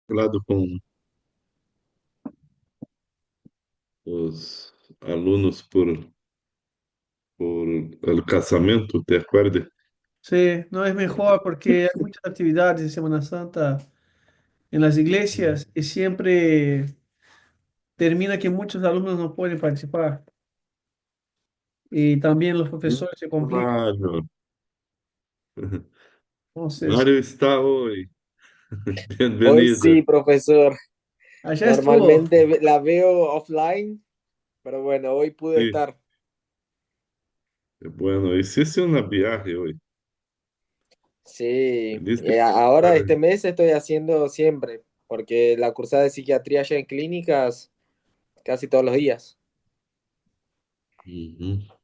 Lado com os alunos por el casamento, ¿te acuerdas? Sí, no es mejor porque hay muchas actividades de Semana Santa en las iglesias y siempre termina que muchos alumnos no pueden participar y también los profesores se complican. Claro. Entonces, Mário está hoy. Hoy Bienvenido. sí, profesor. allá estuvo. Normalmente la veo offline, pero bueno, hoy pude Sí, estar. bueno, hiciste una viaje hoy. Sí, Viniste ahora para... este mes estoy haciendo siempre, porque la cursada de psiquiatría ya en clínicas casi todos los días. Ujú.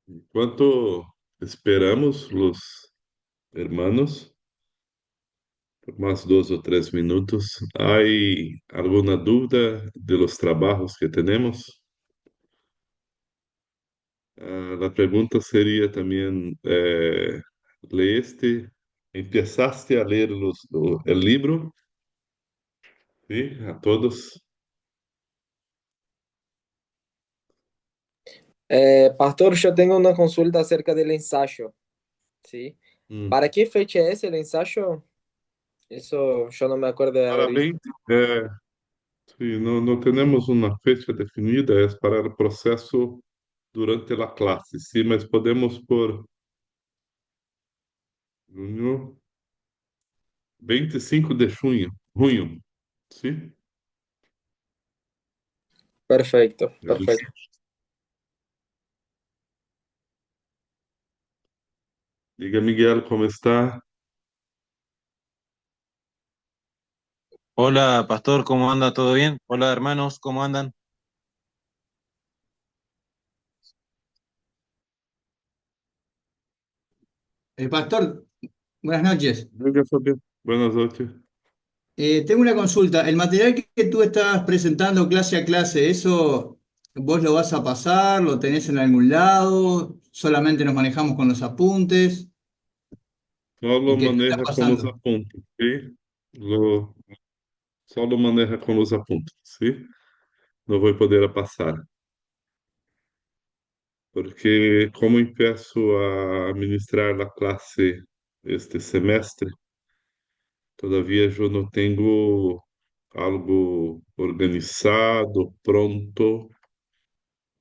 Enquanto esperamos los hermanos por más 2 o 3 minutos, ¿hay alguna duda de los trabajos que tenemos? La pregunta sería también, ¿leíste, empezaste a leer el libro? Sí, a todos. Pastor, yo tengo una consulta acerca del ensayo, ¿sí? Mm. ¿Para qué fecha es el ensayo? Eso yo no me acuerdo de haber Para visto. 20, sí, no tenemos una fecha definida, es para el proceso durante la clase, sí, mas podemos por junho, 25 de junho, sim? Perfecto, Eles- perfecto. Diga, Miguel, como está? Hola, pastor, ¿cómo anda? ¿Todo bien? Hola, hermanos, ¿cómo andan? Pastor, buenas noches. Diga, Fabiano. Buenas noches. Tengo una consulta. El material que tú estás presentando clase a clase, ¿eso vos lo vas a pasar? ¿Lo tenés en algún lado? ¿Solamente nos manejamos con los apuntes? Solo ¿Y qué te estás maneja com os pasando? apontos, ok? Lo, Solo maneja com os apontos, sim? Não vou poder passar, porque como empiezo a ministrar a classe este semestre, todavia eu não tenho algo organizado, pronto,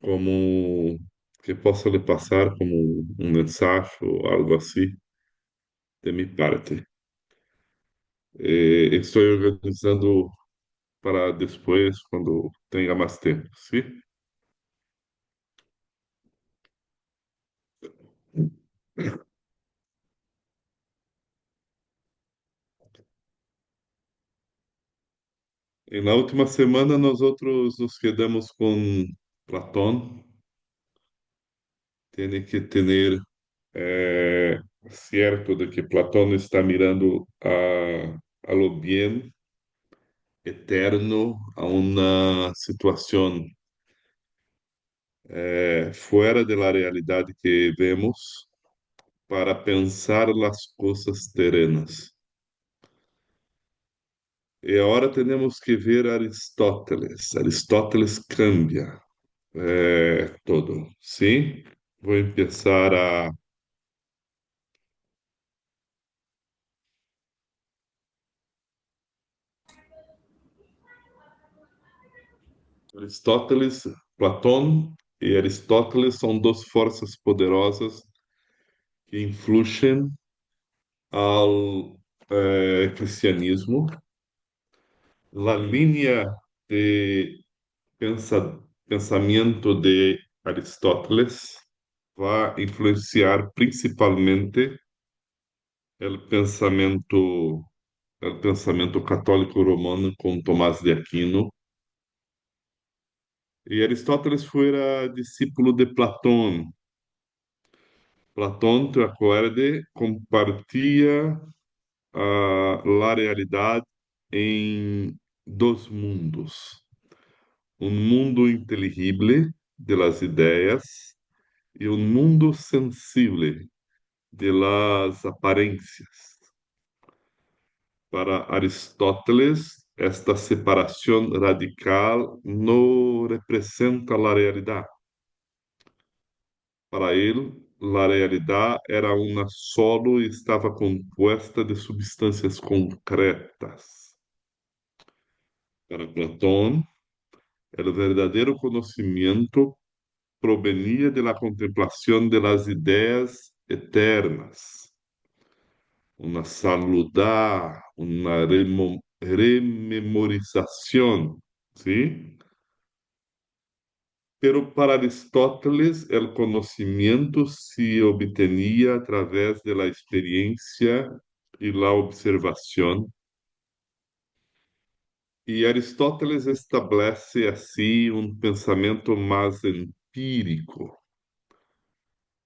como que possa lhe passar como um ensaio, algo assim, de minha parte. Estou organizando para depois, quando tenha mais tempo, sim? E na última semana nós outros nos quedamos com Platão. Tem que ter cierto de que Platão está mirando a lo bien eterno, a uma situação fuera de la realidade que vemos para pensar las coisas terrenas. E agora temos que ver Aristóteles. Aristóteles cambia todo, sim? Vou começar a Aristóteles, Platão e Aristóteles são duas forças poderosas que influem ao cristianismo. A linha de pensamento de Aristóteles vai influenciar principalmente el pensamento católico romano com Tomás de Aquino. E Aristóteles fuera discípulo de Platón. Platón, te acuerdas, compartia la realidad em dos mundos. Um mundo inteligible de las ideias e um mundo sensible de las aparências. Para Aristóteles, esta separação radical não representa a realidade. Para ele, a realidade era uma solo e estava composta de substâncias concretas. Para Platón, o verdadeiro conhecimento provenia de la contemplação de las ideias eternas, uma saludar, uma rememorização, ¿sí? Pero para Aristóteles, el conocimiento se obtenía a través de la experiencia y la observación. E Aristóteles estabelece assim um pensamento mais empírico.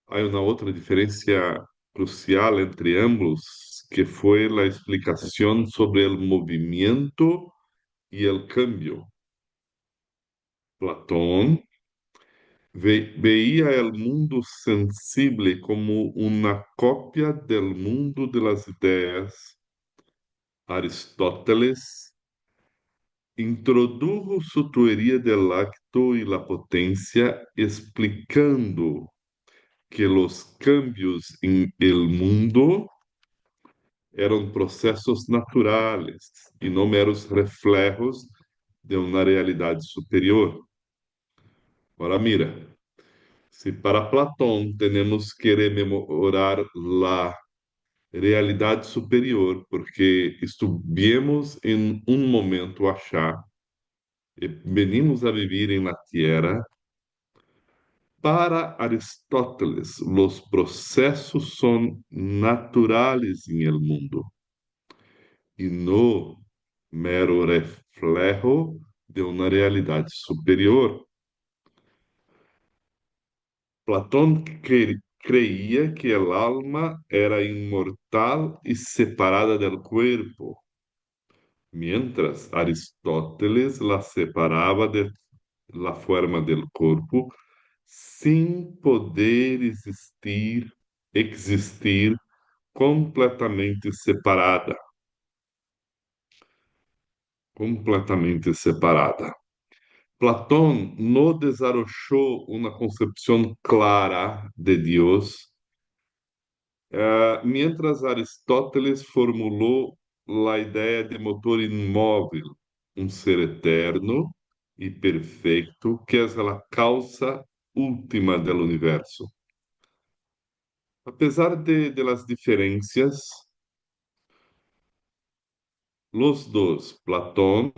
Há uma outra diferença crucial entre ambos, que foi a explicação sobre o movimento e o cambio. Platón veía el mundo sensible como una copia del mundo de las ideas. Aristóteles introdujo su teoría del acto y la potencia, explicando que los cambios en el mundo eran procesos naturales y no meros reflejos de una realidad superior. Ahora mira, se para Platón temos que rememorar a realidade superior, porque estivemos em um momento achar, e venimos a viver em la Tierra. Para Aristóteles, os processos são naturais em el mundo e no mero reflejo de uma realidade superior. Platón creía que el alma era inmortal y separada del cuerpo, mientras Aristóteles la separaba de la forma del cuerpo sin poder existir completamente separada. Completamente separada. Platón no desarrolló una concepción clara de Dios, mientras Aristóteles formuló la idea de motor inmóvil, un ser eterno y perfecto que es la causa última del universo. A pesar de las diferencias, los dos, Platón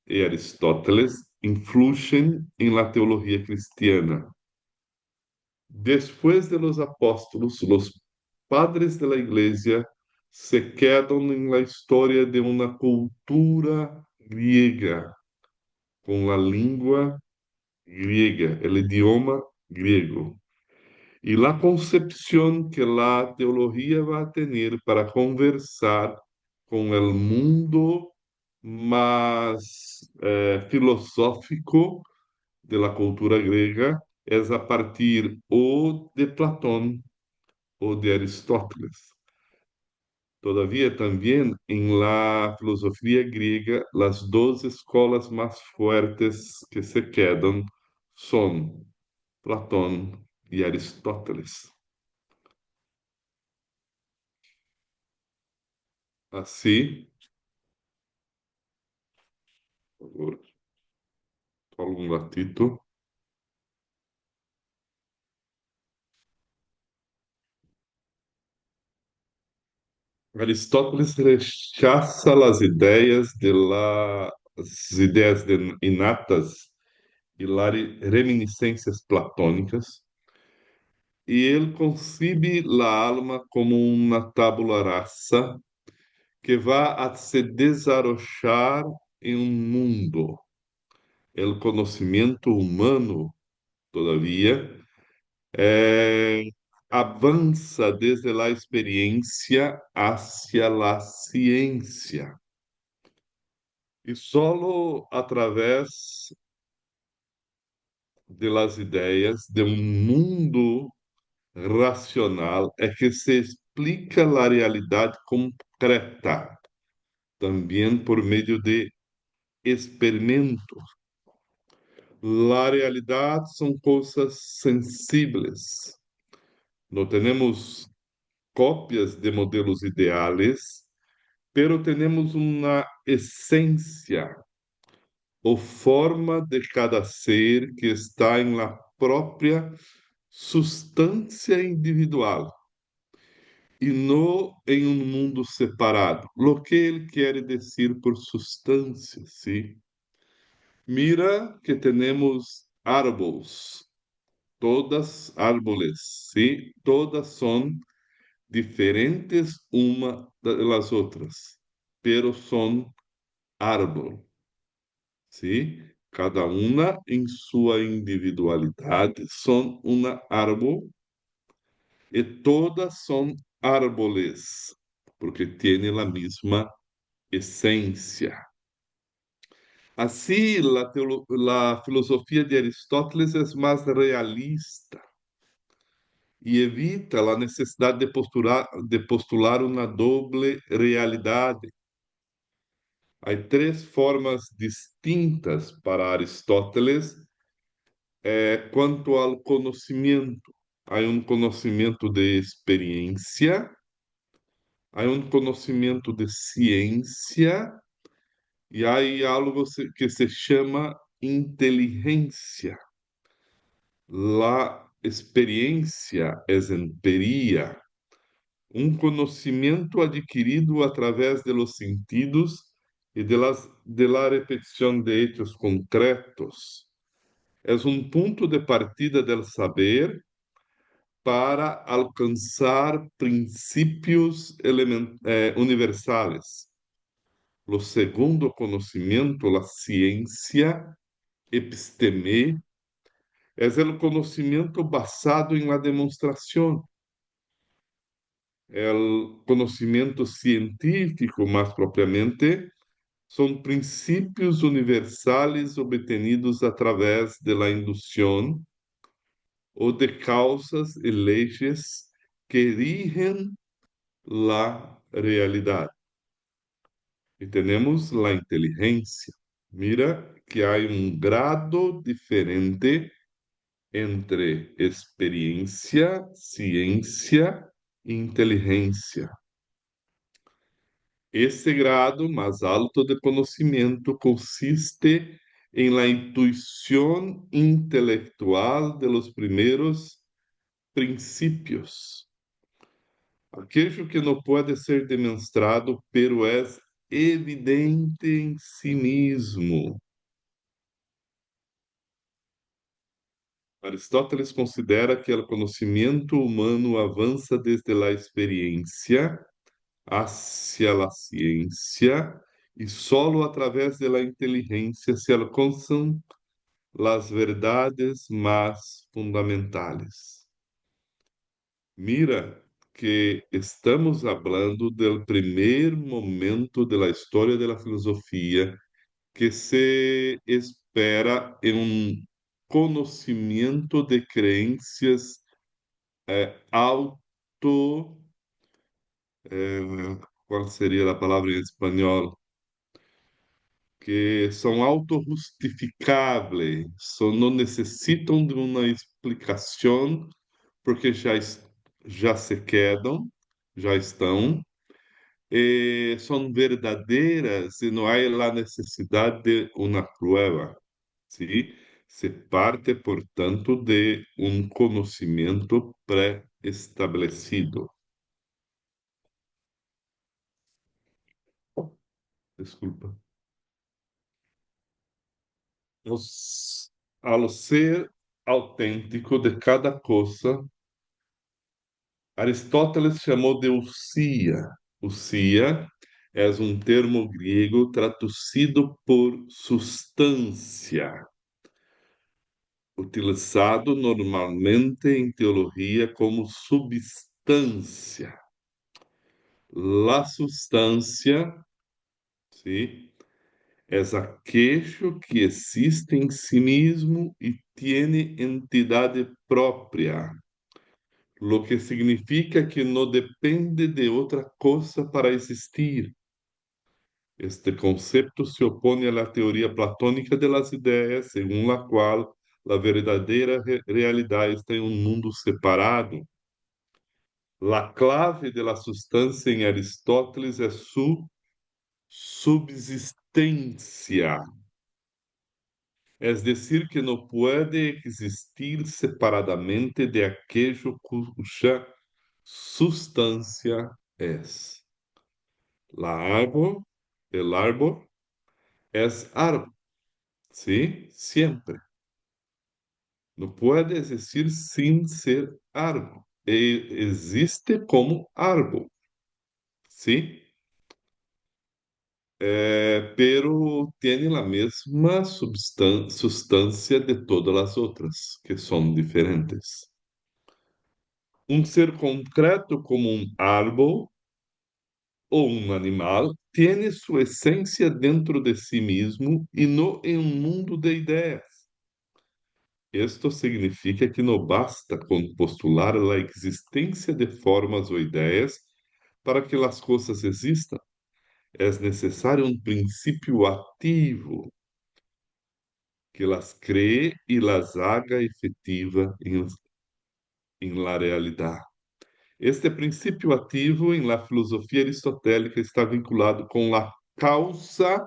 y Aristóteles, influyen en la teología cristiana. Después de los apóstolos, los padres de la iglesia se quedan en la historia de una cultura griega, con la lengua griega, el idioma griego, y la concepción que la teología va a tener para conversar con el mundo más filosófico de la cultura griega es a partir o de Platón o de Aristóteles. Todavía también en la filosofía griega, las dos escuelas más fuertes que se quedan son Platón y Aristóteles. Así, por favor, só um ratito. Aristóteles rechaza las ideias inatas e las reminiscências platônicas, e ele concibe a alma como uma tabula rasa que vai a se desarrochar em um mundo. O conhecimento humano, todavia, avança desde a experiência hacia a ciência. E solo através de las ideias de um mundo racional é que se explica a realidade concreta, também por meio de experimentos. A realidade são coisas sensíveis. Não temos cópias de modelos ideais, pero temos uma essência ou forma de cada ser que está em la própria substância individual e não em um mundo separado. Lo que ele quer dizer por substância, sim? Mira que temos árvores, todas árboles, sim? Todas são diferentes uma das outras, pero são árvore, sim? Cada uma em sua individualidade são uma árvore e todas são árboles, porque têm a mesma essência. Assim, a filosofia de Aristóteles é mais realista e evita a necessidade de postular uma doble realidade. Há três formas distintas para Aristóteles quanto ao conhecimento. Há um conhecimento de experiência, há um conhecimento de ciência e há algo que se chama inteligência. La experiência é empiria, um conhecimento adquirido através de los sentidos e de la repetição de hechos concretos. É um ponto de partida del saber para alcançar princípios universais. O segundo conhecimento, a ciência, episteme, é o conhecimento basado em la demonstração. O conhecimento científico, mais propriamente, são princípios universais obtenidos através da indução ou de causas e leis que rigem a realidade. E temos a inteligência. Mira que há um grado diferente entre experiência, ciência e inteligência. Esse grado mais alto de conhecimento consiste em la intuição intelectual de los primeiros princípios. Aquello que não pode ser demonstrado, pero é evidente em si mesmo. Aristóteles considera que o conhecimento humano avança desde a experiência hacia a ciência e solo através da inteligência se alcançam as verdades mais fundamentais. Mira que estamos falando do primeiro momento da história da filosofia que se espera em um conhecimento de crenças auto, qual seria a palavra em espanhol? Que são auto-justificáveis, não necessitam de uma explicação, porque já se quedam, já estão, e são verdadeiras e não há a necessidade de uma prova. ¿Sí? Se parte, portanto, de um conhecimento pré-estabelecido. Desculpa. Ao ser autêntico de cada coisa, Aristóteles chamou de ousia. Ousia é um termo grego traduzido por substância, utilizado normalmente em teologia como substância. La substância, ¿sí? Es aquello que existe en sí mismo y tiene entidad propia, lo que significa que no depende de otra cosa para existir. Este concepto se opone a la teoría platónica de las ideas, según la cual la verdadera realidad está en un mundo separado. La clave de la sustancia en Aristóteles es su subsistencia. Es decir, que no puede existir separadamente de aquello cuya sustancia es. El árbol es árbol, ¿sí? Siempre. No puede existir sin ser árbol. Existe como árbol, ¿sí? Pero tiene la misma sustancia de todas las otras, que son diferentes. Um ser concreto como um árbol ou um animal tem sua essência dentro de si mesmo e no em um mundo de ideias. Esto significa que não basta com postular a existência de formas ou ideias para que as coisas existam. É necessário um princípio ativo que las cree e las haga efetiva em la realidade. Este princípio ativo em la filosofia aristotélica está vinculado com a causa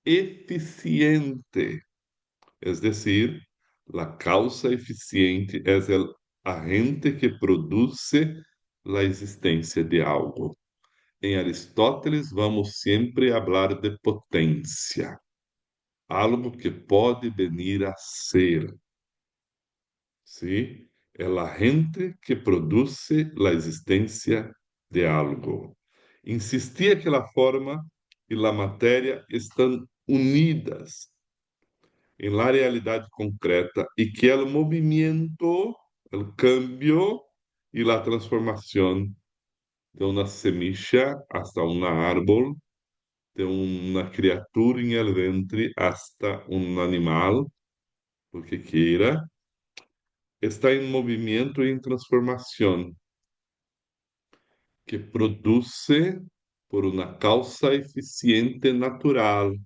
eficiente, es decir, la causa eficiente es el agente que produce la existência de algo. Em Aristóteles, vamos sempre falar de potência, algo que pode venir a ser. ¿Sí? El agente que produce la existencia de algo. Insistía que la forma y la materia están unidas en la realidad concreta y que el movimiento, el cambio y la transformación de una semilla hasta un árbol, de una criatura en el ventre hasta un animal, lo que quiera, está em movimento e em transformação, que produce por uma causa eficiente natural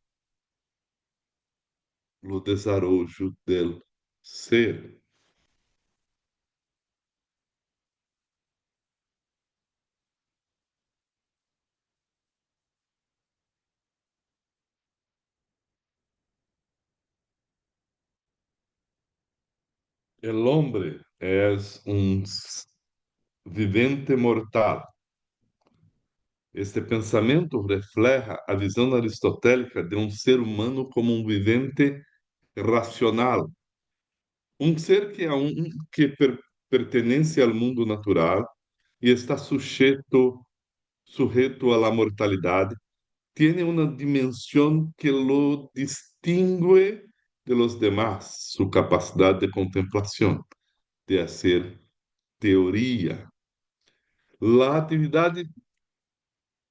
o desarrollo del ser. El hombre es un vivente mortal. Este pensamento refleja a visão aristotélica de um ser humano como um vivente racional, um ser que, pertence ao mundo natural e está sujeto à mortalidade, tiene una dimensión que lo distingue de los demás, su capacidad de contemplación, de hacer teoría. La actividad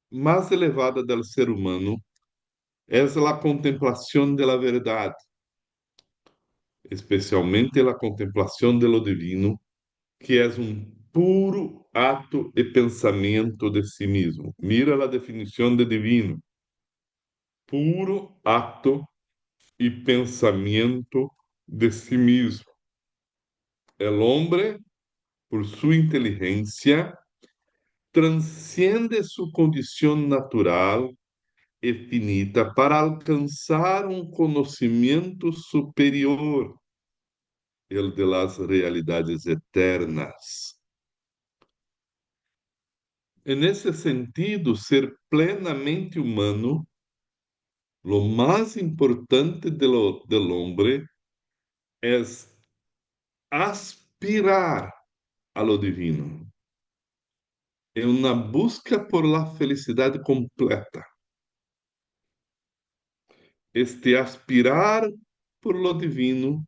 más elevada del ser humano es la contemplación de la verdad, especialmente la contemplación de lo divino, que es un puro acto y pensamiento de sí mismo. Mira la definición de divino. Puro acto y pensamiento de sí mismo. El hombre, por su inteligencia, transciende su condición natural y finita para alcanzar un conocimiento superior, el de las realidades eternas. En ese sentido, ser plenamente humano, lo más importante del hombre es aspirar a lo divino. é uma busca por la felicidade completa. Este aspirar por lo divino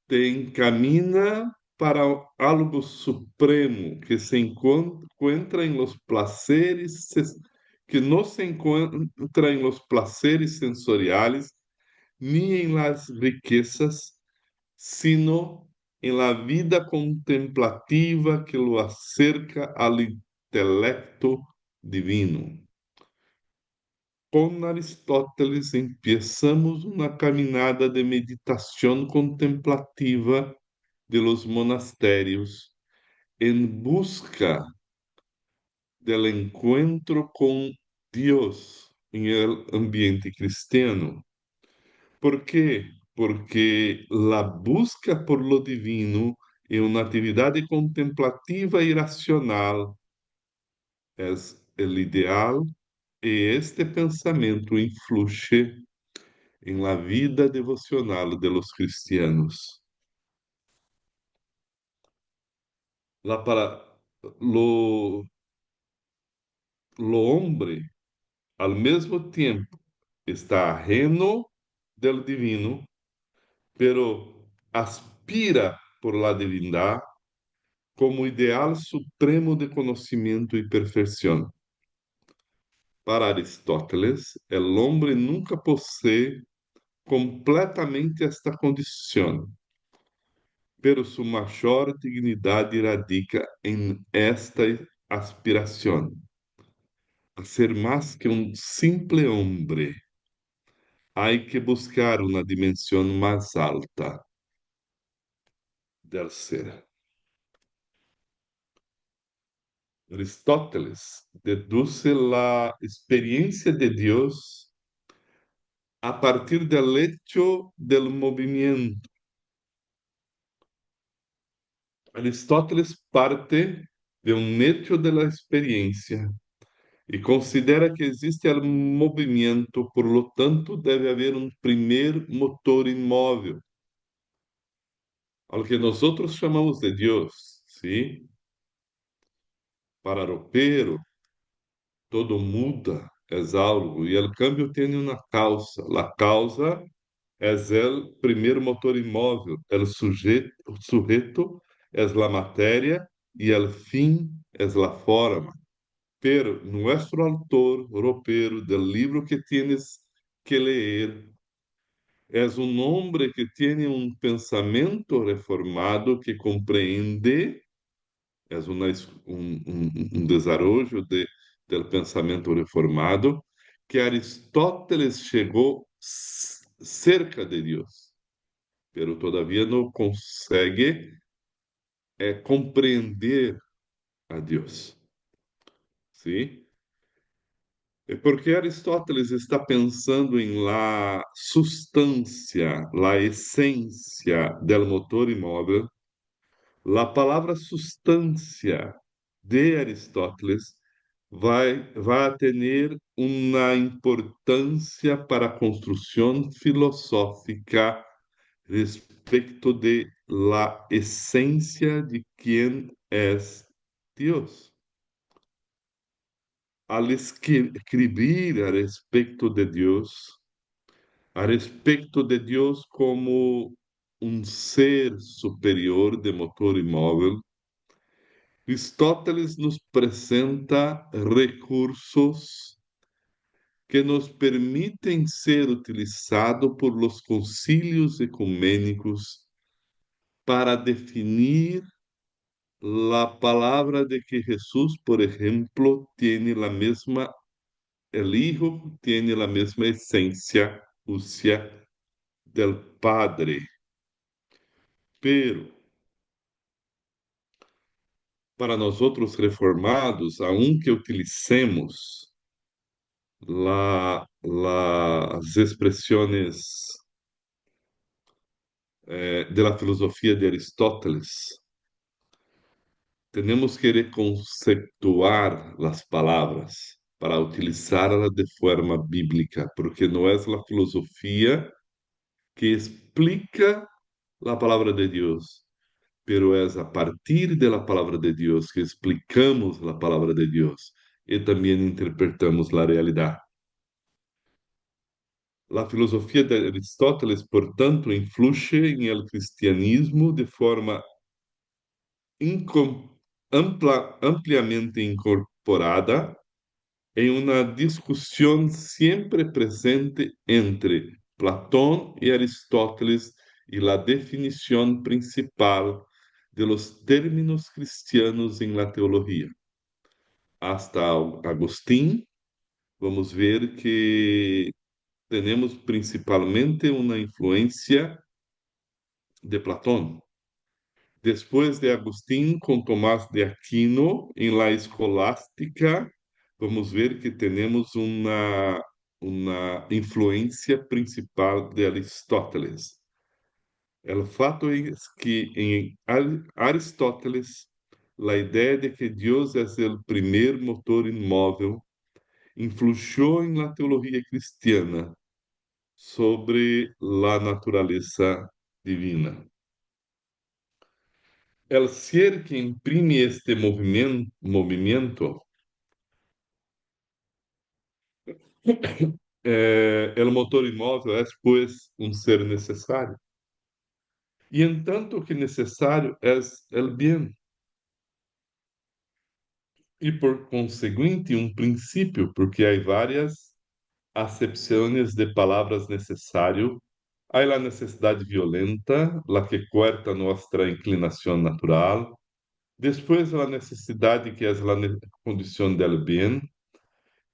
te encamina para algo supremo que se encuentra en los placeres, que no se encuentra en los placeres sensoriales ni en las riquezas, sino en la vida contemplativa que lo acerca al intelecto divino. Com Aristóteles, empiezamos uma caminhada de meditação contemplativa de los monastérios em busca del encuentro com Deus em el ambiente cristiano. ¿Por quê? Porque a busca por lo divino é uma atividade contemplativa e racional. É o ideal e este pensamento influye en la vida devocional de los cristianos. La para, lo, lo hombre, al mesmo tiempo, está ajeno del divino, pero aspira por la divindad como ideal supremo de conocimiento y perfección. Para Aristóteles, el hombre nunca posee completamente esta condición, pero su mayor dignidad radica en esta aspiración, a ser más que un simple hombre. Hay que buscar una dimensión más alta del ser. Aristóteles deduce la experiencia de Dios a partir del hecho del movimiento. Aristóteles parte de un hecho de la experiencia e considera que existe o movimento, por lo tanto, deve haver um primeiro motor imóvel, ao que nós chamamos de Deus, ¿sí? Para ropero, todo muda, é algo, e o câmbio tem uma causa. A causa é o primeiro motor imóvel, o sujeito é a matéria e o fim é a forma. Pero nuestro autor ropero del libro que tienes que leer es un hombre que tiene un pensamiento reformado que comprende, es un desarrollo del pensamiento reformado que Aristóteles llegó cerca de Dios, pero todavía no consegue compreender a Dios. ¿Sí? É porque Aristóteles está pensando em la substância, la essência del motor imóvel. La palavra substância de Aristóteles vai ter uma importância para a construção filosófica respeito de la essência de quem é Deus. Al escribir a respeito de Deus como um ser superior de motor imóvel, Aristóteles nos apresenta recursos que nos permitem ser utilizados por los concílios ecumênicos para definir a palavra de que Jesus, por exemplo, tem a mesma el Hijo tiene la misma esencia, usia, del Padre. Pero, para nós outros reformados, aunque utilicemos las expresiones de la filosofía de Aristóteles, temos que reconceptuar as palavras para utilizá-las de forma bíblica, porque não é a filosofia que explica a palavra de Deus, pero es a partir de la palabra de Dios que explicamos la palabra de Dios y también interpretamos la realidad. La filosofía de Aristóteles, por tanto, influye en el cristianismo de forma ampliamente incorporada en una discusión siempre presente entre Platón y Aristóteles y la definición principal de los términos cristianos en la teología. Hasta Agustín, vamos ver que tenemos principalmente una influencia de Platón. Después de Agustín, con Tomás de Aquino, en la escolástica, vamos ver que tenemos una influencia principal de Aristóteles. El fato es que en Aristóteles, la idea de que Dios es el primer motor inmóvil influyó en la teología cristiana sobre la naturaleza divina. El ser que imprime este movimiento, el motor inmóvil es pues un ser necesario. Y en tanto que necesario es el bien. Y por conseguinte un principio, porque hay varias acepciones de palabras necesario. Hay la necesidad violenta, la que corta nuestra inclinación natural. Después la necesidad que es la condición del bien.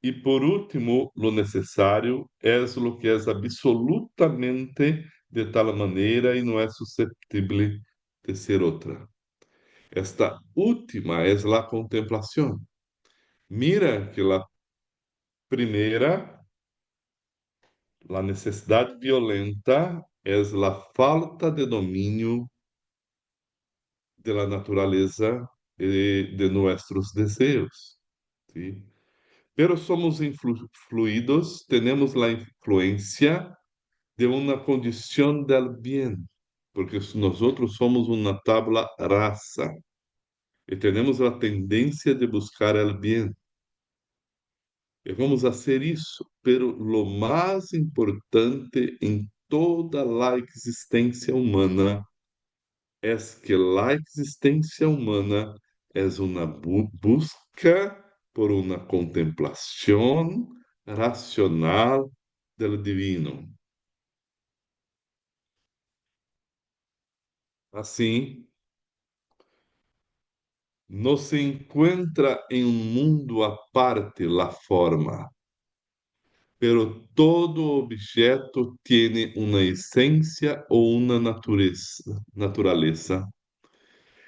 Y por último, lo necesario es lo que es absolutamente de tal manera y no es susceptible de ser otra. Esta última es la contemplación. Mira que la primera, la necesidad violenta, es la falta de dominio de la naturaleza y de nuestros deseos. ¿Sí? Pero somos influidos, tenemos la influencia de una condición del bien, porque nosotros somos una tabla rasa y tenemos la tendencia de buscar el bien. Y vamos a hacer eso, pero lo más importante en toda la existencia humana es que la existencia humana es una busca por una contemplación racional del divino. Assim, no se encuentra en un mundo aparte la forma, pero todo objeto tiene una esencia o una naturaleza.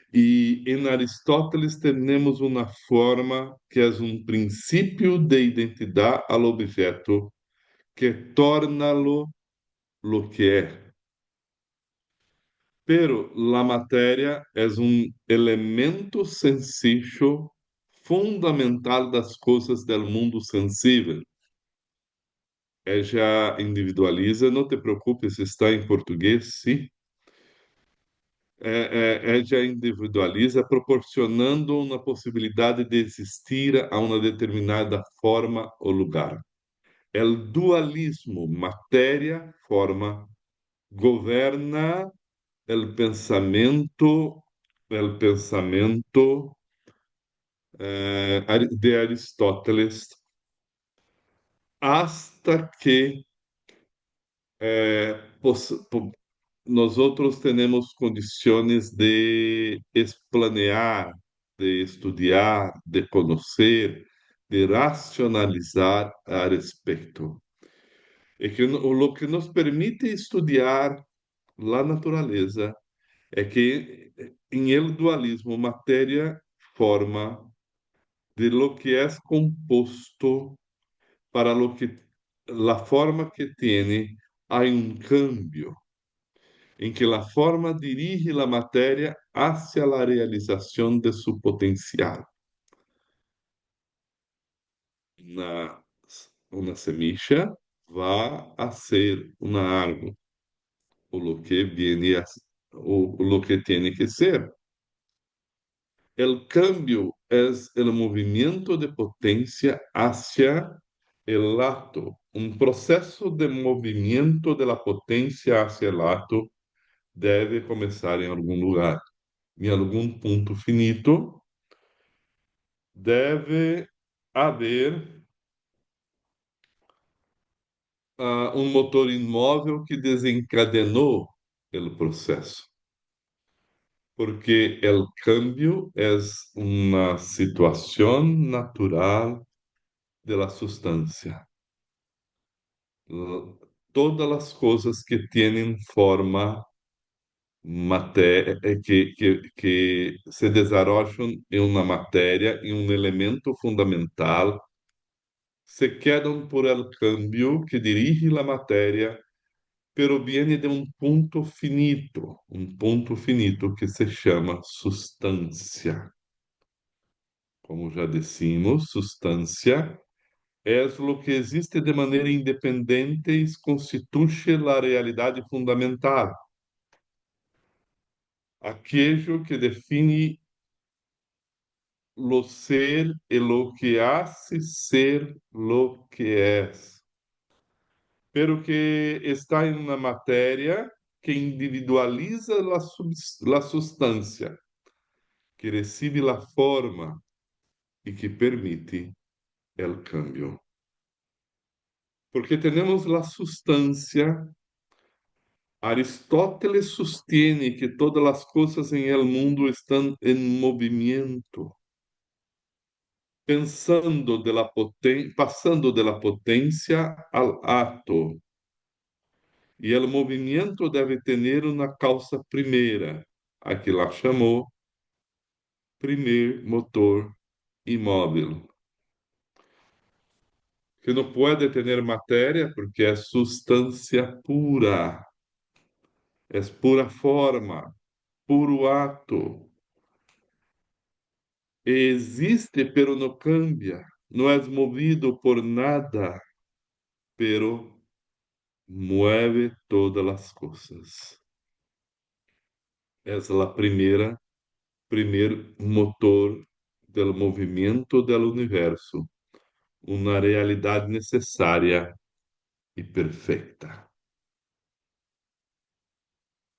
Y en Aristóteles tenemos una forma que es un principio de identidad al objeto que torna-lo lo que es. Pero la materia es un elemento sencillo fundamental das coisas del mundo sensível. Ella individualiza, não te preocupes, está em português, sim. Ella individualiza, proporcionando uma possibilidade de existir a uma determinada forma ou lugar. El dualismo matéria-forma governa el pensamento de Aristóteles hasta que nosotros tenemos condiciones de esplanear, de estudiar, de conocer, de racionalizar al respecto. Y que lo que nos permite estudiar la naturaleza é que em el dualismo matéria-forma de lo que é composto para lo que la forma que tiene hay un cambio en que la forma dirige la materia hacia la realización de su potencial. Una, una semilla va a ser una árbol, o lo que viene lo que tiene que ser. El cambio es el movimiento de potencia hacia el acto. Un proceso de movimiento de la potencia hacia el acto debe comenzar en algún lugar. En algún punto finito debe haver um motor imóvel que desencadenou o processo. Porque o cambio é uma situação natural de la sustancia. Todas as coisas que têm forma matéria, que se desarrollam em uma matéria, em um elemento fundamental, se quedam por el cambio que dirige la matéria, pero viene de un punto finito que se chama substância. Como já decimos, substância é o que existe de maneira independente e constitui a realidade fundamental. Aquello que define lo ser e lo que hace ser lo que es. Pero que está em uma matéria que individualiza a substância, que recebe a forma e que permite o cambio. Porque temos a substância. Aristóteles sostiene que todas as coisas em el mundo estão em movimento, passando de la potência al acto. E o movimento deve ter uma causa primeira, a que lá chamou primeiro motor imóvel, que não pode ter matéria porque é substância pura, é pura forma, puro ato. Existe, pero não cambia, não é movido por nada, pero mueve todas as coisas. Essa é a primeiro motor do movimento do universo, uma realidade necessária e perfeita,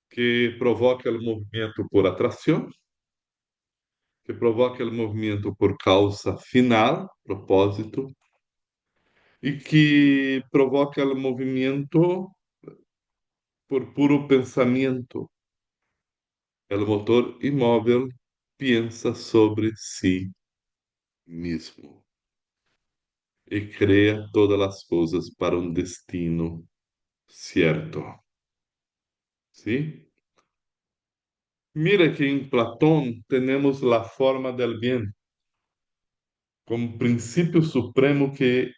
que provoca o movimento por atração, que provoca o movimento por causa final, propósito, e que provoca o movimento por puro pensamento. O motor imóvel pensa sobre si mesmo e cria todas as coisas para um destino certo. ¿Sí? Mira que em Platão temos a forma del bien como princípio supremo que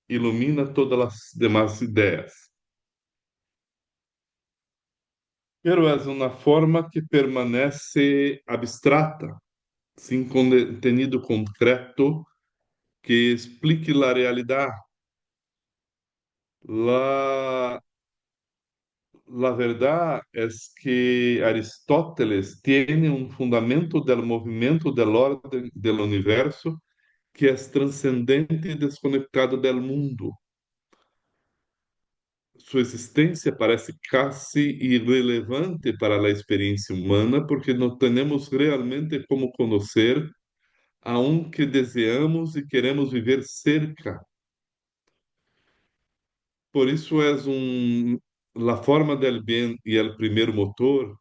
ilumina todas as demais ideias. Pero é uma forma que permanece abstrata, sem contenido concreto que explique a realidade. La verdad es que Aristóteles tiene un fundamento del movimiento del orden del universo que es trascendente y desconectado del mundo. Sua existência parece casi irrelevante para a experiência humana porque não temos realmente como conhecer a um que desejamos e queremos viver cerca. Por isso a forma del bien e o primeiro motor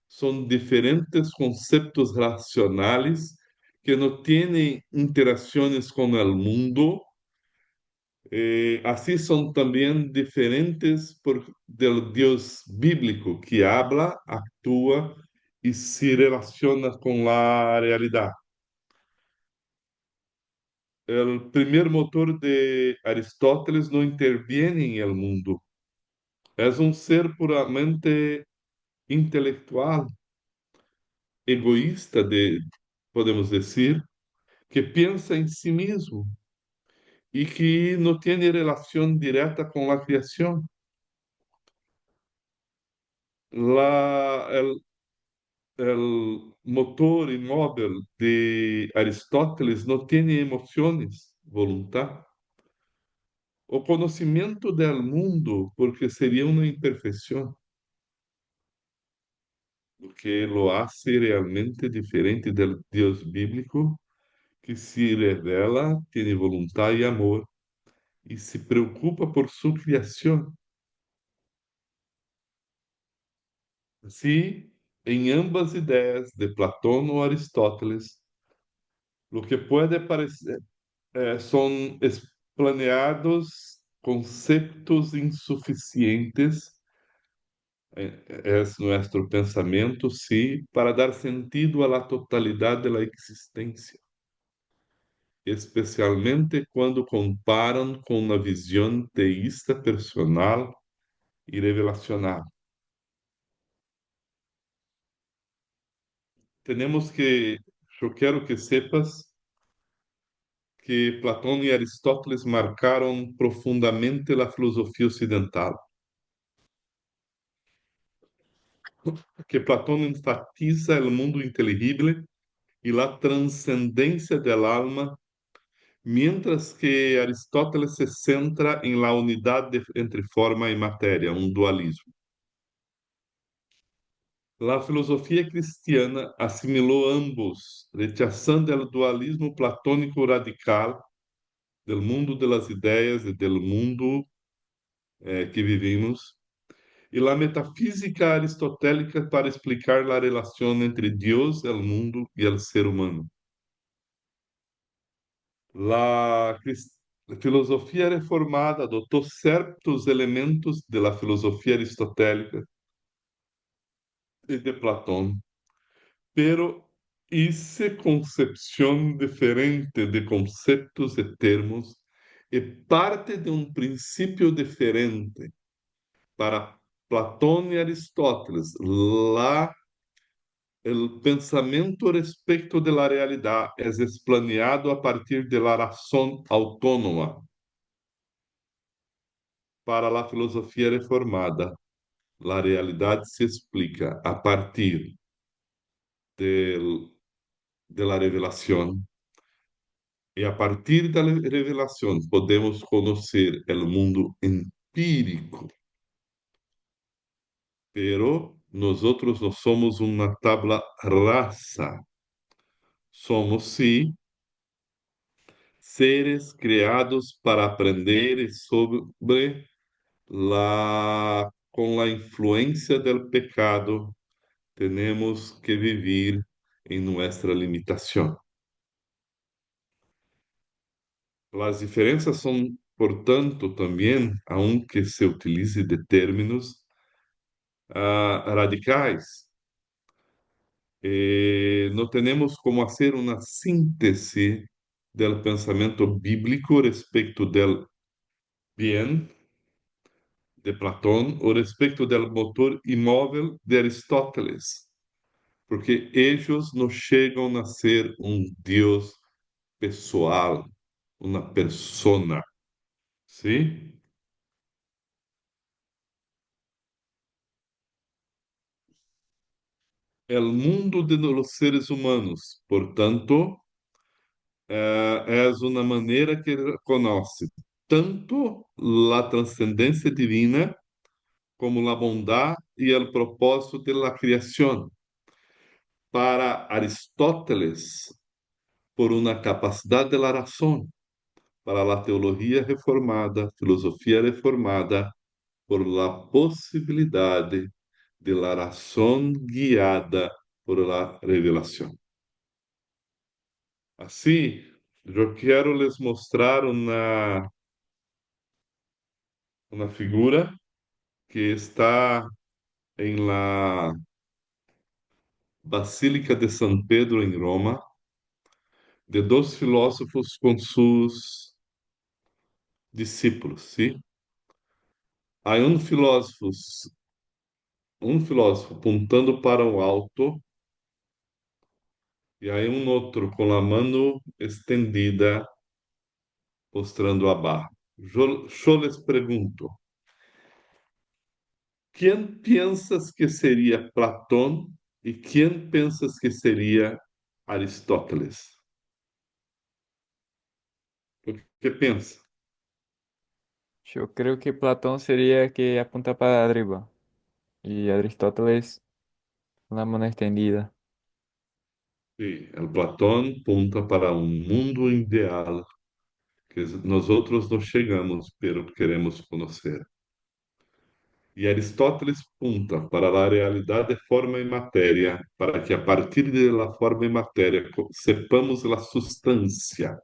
são diferentes conceptos racionais que não têm interações com o mundo. Assim são também diferentes do Deus bíblico que habla, atua e se relaciona com a realidade. O primeiro motor de Aristóteles não interviene em el mundo. É um ser puramente intelectual, egoísta, podemos dizer, que pensa em si mesmo e que não tem relação direta com a criação. el motor inmóvil de Aristóteles no tiene emociones, voluntad o conocimiento del mundo, porque sería una imperfección, lo que lo hace realmente diferente del Dios bíblico, que se revela, tiene voluntad y amor y se preocupa por su creación. Así, en ambas ideas de Platón o Aristóteles, lo que puede parecer son planeados conceptos insuficientes, es nuestro pensamiento, sí, para dar sentido a la totalidad de la existencia, especialmente cuando comparan con una visión teísta personal y revelacional. Tenemos que, yo quiero que sepas que Platón y Aristóteles marcaron profundamente la filosofía occidental, que Platón enfatiza el mundo inteligible y la trascendencia del alma, mientras que Aristóteles se centra en la unidad entre forma y materia, un dualismo. La filosofía cristiana asimiló ambos, rechazando el dualismo platónico radical del mundo de las ideas y del mundo que vivimos, y la metafísica aristotélica para explicar la relación entre Dios, el mundo y el ser humano. La filosofía reformada adoptó ciertos elementos de la filosofía aristotélica y de Platón, pero hice concepción diferente de conceptos y términos y parte de un principio diferente. Para Platón y Aristóteles, el pensamiento respecto de la realidad es planeado a partir de la razón autónoma. Para la filosofía reformada, la realidad se explica a partir del- de la revelación. Y a partir de la revelación podemos conocer el mundo empírico. Pero nosotros no somos una tabla rasa. Somos, sí, seres creados para aprender sobre con la influencia del pecado, tenemos que vivir en nuestra limitación. Las diferencias son, por tanto, también, aunque se utilice de términos radicais, no tenemos como hacer una síntesis del pensamiento bíblico respecto del bien de Platón o respecto del motor inmóvil de Aristóteles, porque ellos no llegan a ser un Dios pessoal, una persona, ¿sí? El mundo de los seres humanos, por tanto, es una manera que reconoce tanto la trascendencia divina como la bondad y el propósito de la creación. Para Aristóteles, por una capacidad de la razón, para la teología reformada, filosofía reformada, por la posibilidad de la razón guiada por la revelación. Así, yo quiero les mostrar una figura que está en la Basílica de San Pedro en Roma, de dos filósofos con sus discípulos, ¿sí? Hay um filósofo apontando para o alto e aí um outro com a mão estendida mostrando a barra. Eu les pergunto, quem pensas que seria Platão e quem pensas que seria Aristóteles? O que pensa? Yo creo que Platón sería que apunta para arriba y Aristóteles la mano extendida. Sí, el Platón punta para un mundo ideal que nosotros no chegamos, pero queremos conocer. E Aristóteles punta para a realidade de forma e matéria, para que a partir da forma e matéria sepamos a substância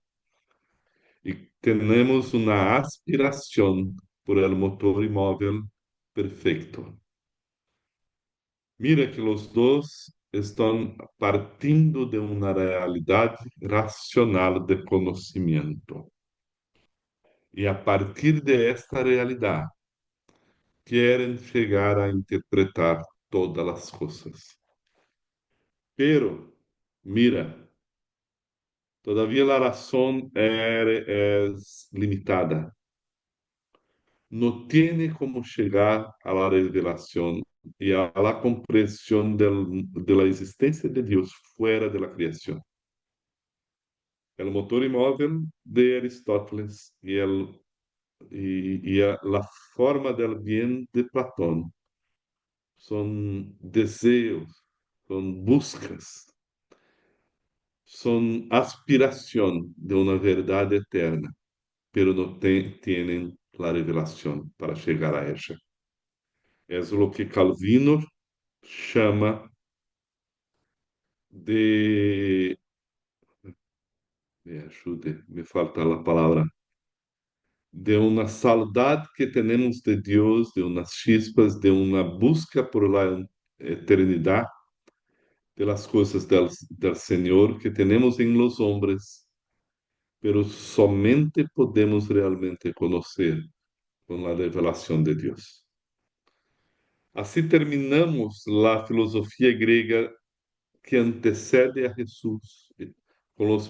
e tenhamos uma aspiração por el motor imóvel perfeito. Mira que os dois estão partindo de uma realidade racional de conhecimento. E a partir de esta realidade, querem chegar a interpretar todas as coisas. Pero, mira, todavía la razón es limitada. No tiene cómo llegar a la revelación y a la comprensión de la existencia de Dios fuera de la creación. El motor inmóvil de Aristóteles y la forma del bien de Platón son deseos, son buscas, son aspiración de una verdad eterna, pero no tienen la revelación para llegar a ella. Es lo que Calvino chama de, me ajude, me falta a palavra, de uma saudade que temos de Deus, de umas chispas, de uma busca por la eternidade, pelas coisas del Senhor que temos em los hombres, pero somente podemos realmente conhecer com a revelação de Deus. Assim terminamos a filosofia grega que antecede a Jesus, com as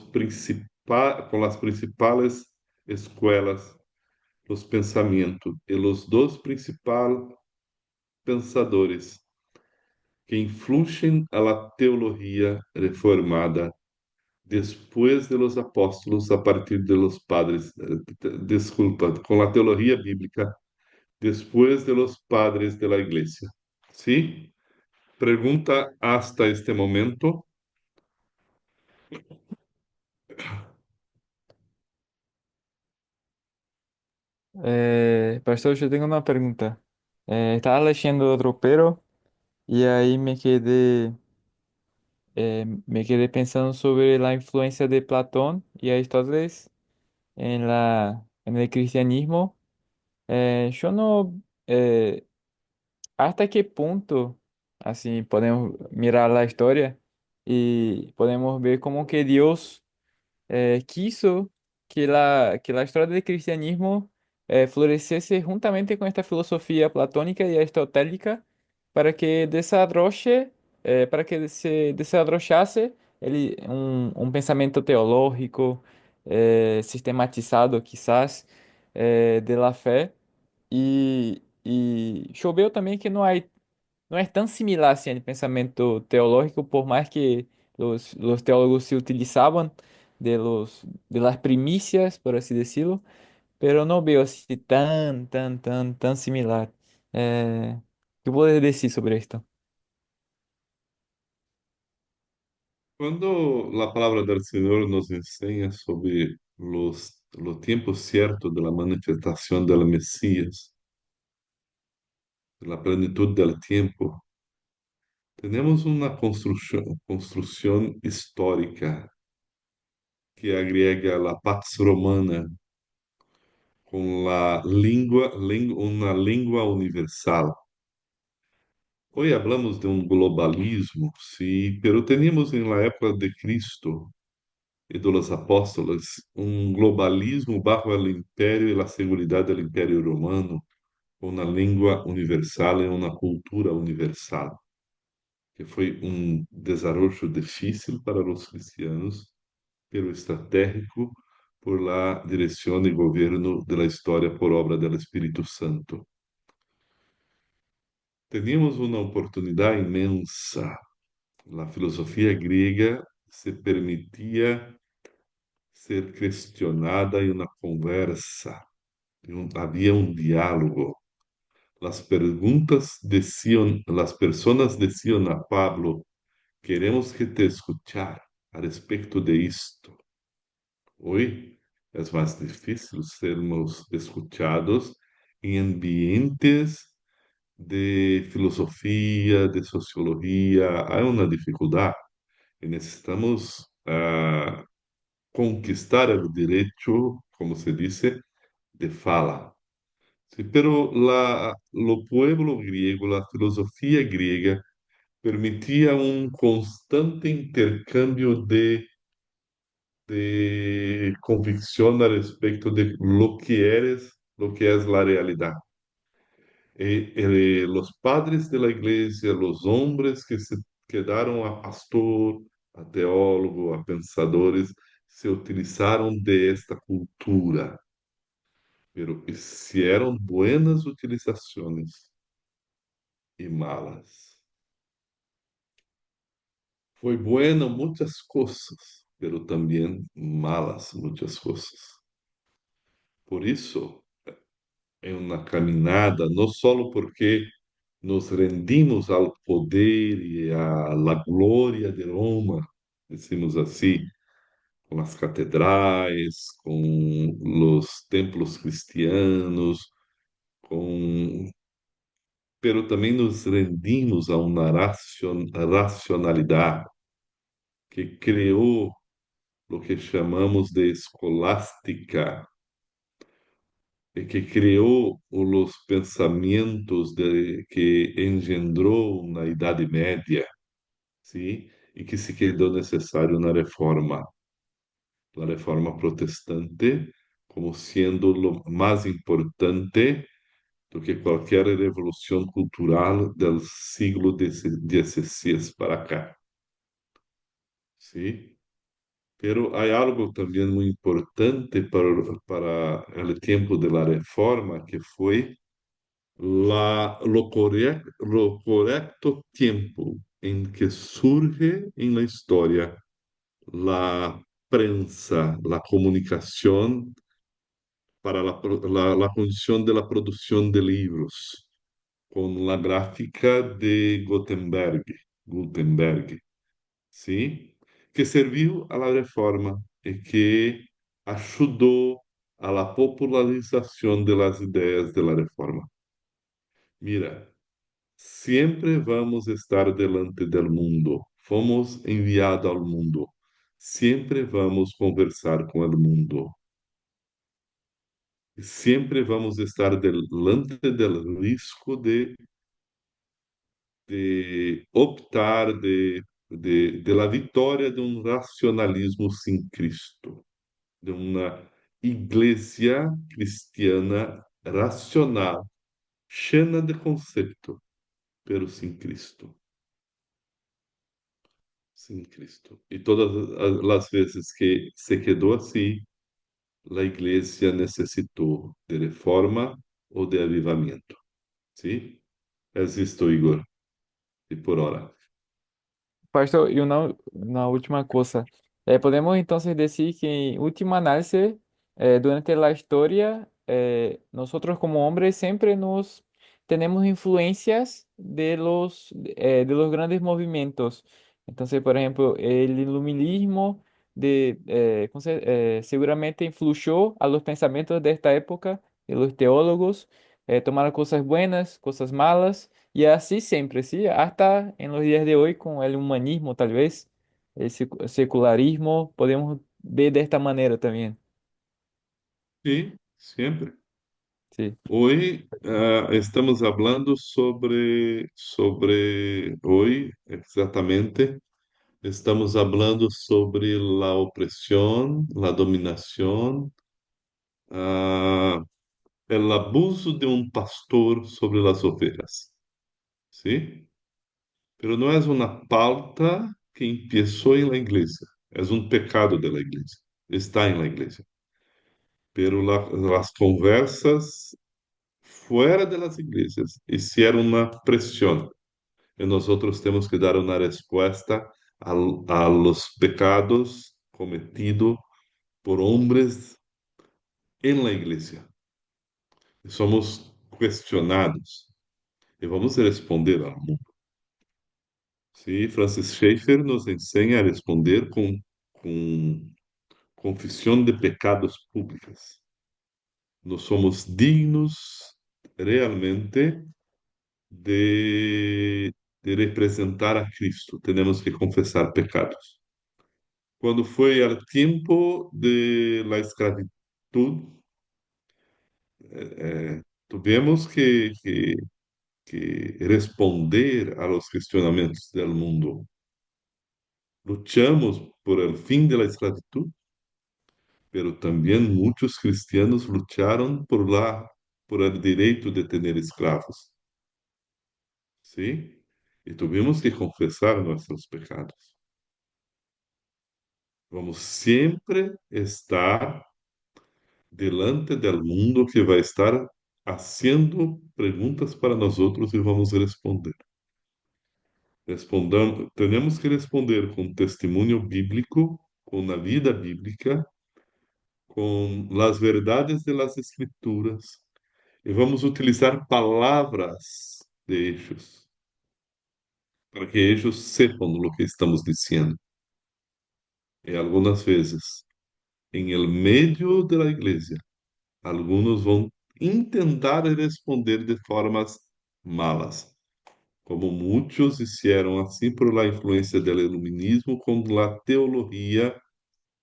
principais escolas, os pensamentos e os dois principais pensadores que influem a la teologia reformada depois de los apóstolos a partir de los padres, desculpa, com a teologia bíblica depois de los padres de la iglesia. ¿Sí? Pregunta hasta este momento. Pastor, yo tengo una pregunta. Estaba leyendo otro pero y ahí me quedé pensando sobre la influencia de Platón y Aristóteles en el cristianismo. Yo no, ¿hasta qué punto, así, podemos mirar la historia y podemos ver cómo que Dios quiso que la historia del cristianismo floreciese juntamente con esta filosofía platónica y aristotélica para que se desarrollase un pensamiento teológico sistematizado, quizás, de la fe. Y yo veo también que no es tan similar assim, el pensamento teológico, por más que los teólogos se utilizaban de las primicias, por así decirlo, pero no veo así tan similar. ¿Qué puedes decir sobre esto? Quando a palavra do Senhor nos ensina sobre os tempos certos da manifestação do Messias, da plenitude do tempo, temos uma construção histórica que agrega a Pax Romana com a uma língua universal. Hoy hablamos de un globalismo, sí, pero teníamos en la época de Cristo y de los apóstoles un globalismo bajo el imperio y la seguridad del imperio romano, con una lengua universal y una cultura universal, que fue un desarrollo difícil para los cristianos, pero estratégico por la dirección y gobierno de la historia por obra del Espíritu Santo. teníamos una oportunidad inmensa. La filosofía griega se permitía ser cuestionada en una conversa, había un diálogo. Las personas decían a Pablo, queremos que te escuchar a respecto de esto. Hoy es más difícil sermos escuchados en ambientes de filosofía, de sociología. Hay una dificultad y necesitamos conquistar el derecho, como se dice, de fala. Sí, pero lo pueblo griego, la filosofía griega, permitía un constante intercambio de convicción al respecto de lo que eres, lo que es la realidad. Los padres de la iglesia, los hombres que se quedaron a pastor, a teólogo, a pensadores, se utilizaron de esta cultura, pero hicieron buenas utilizaciones y malas. Foi buena muitas coisas, pero também malas muitas coisas. Por isso, é uma caminhada, não só porque nos rendimos ao poder e à la glória de Roma, decimos assim, com as catedrais, com os templos cristianos, com pero também nos rendimos a uma racionalidade que criou o que chamamos de escolástica, e que criou os pensamentos que engendrou na Idade Média, sim, e que se quedou necessário na Reforma, a Reforma Protestante, como sendo o mais importante do que qualquer revolução cultural do siglo XVI para cá, sim. Pero hay algo también muy importante para el tiempo de la reforma, que fue lo correcto tiempo en que surge en la historia la prensa, la comunicación para la condición de la producción de libros, con la gráfica de Gutenberg, sim, que serviu à reforma e que ajudou a la popularização das ideias da reforma. Mira, sempre vamos estar delante del mundo. Fomos enviados ao mundo. Sempre vamos conversar com o mundo. Sempre vamos estar delante del risco de optar de la vitória de um racionalismo sem Cristo, de uma igreja cristiana racional, cheia de conceito, pero sem Cristo. Sem Cristo. E todas as vezes que se quedou assim, a igreja necessitou de reforma ou de avivamento. Sim? É isto, Igor. E por hora. Pastor, y una última cosa. Podemos entonces decir que en última análisis, durante la historia, nosotros como hombres siempre nos tenemos influencias de los grandes movimientos. Entonces, por ejemplo, el iluminismo seguramente influyó a los pensamientos de esta época, y los teólogos tomaron cosas buenas, cosas malas. Y así siempre, ¿sí? Hasta en los días de hoy con el humanismo, tal vez, el secularismo, podemos ver de esta manera también. Sim, sempre. Sí. Hoy estamos falando hoy exatamente, estamos falando sobre a opressão, a dominação, o abuso de um pastor sobre as ovelhas, ¿sí? Pero não é uma pauta que começou em la igreja, é um pecado de la igreja, está em la igreja. Pero las conversas fuera de las iglesias hicieron una presión y nosotros tenemos que dar una respuesta a los pecados cometidos por hombres en la iglesia. Somos questionados e vamos responder ao mundo. Sim, Francis Schaeffer nos ensina a responder com confissão de pecados públicas. Nós somos dignos realmente de representar a Cristo. Temos que confessar pecados. Quando foi o tempo de la escravidão, tivemos que responder a los questionamentos del mundo. Luchamos por el fin de la esclavitud, pero también muchos cristianos lucharon por el derecho de tener esclavos. ¿Sí? Y tuvimos que confesar nuestros pecados. Vamos siempre estar delante del mundo que vai estar haciendo preguntas para nosotros y vamos responder. Respondamos, temos que responder com testemunho bíblico, com a vida bíblica, com as verdades das Escrituras, e vamos utilizar palavras de ellos, para que eles sepam o que estamos dizendo. E algumas vezes, em el meio da igreja, alguns vão tentar responder de formas malas, como muitos hicieron assim por la influência do iluminismo com la teologia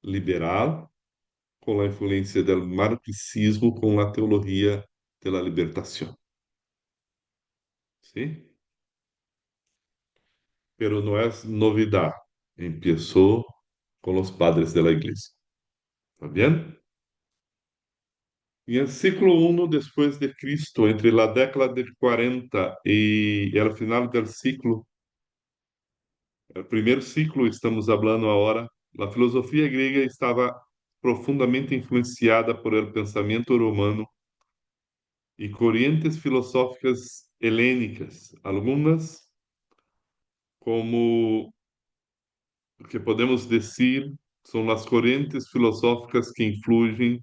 liberal, com a influência do marxismo, com a teologia da libertação. ¿Sí? Pero não é novidade. Empezou com os padres da igreja. ¿Está bem? E no século I depois de Cristo, entre a década de 40 e o final do século, o primeiro ciclo, estamos falando agora, a filosofia grega estava profundamente influenciada por el pensamento romano e correntes filosóficas helênicas, algumas como que podemos dizer são as correntes filosóficas que influem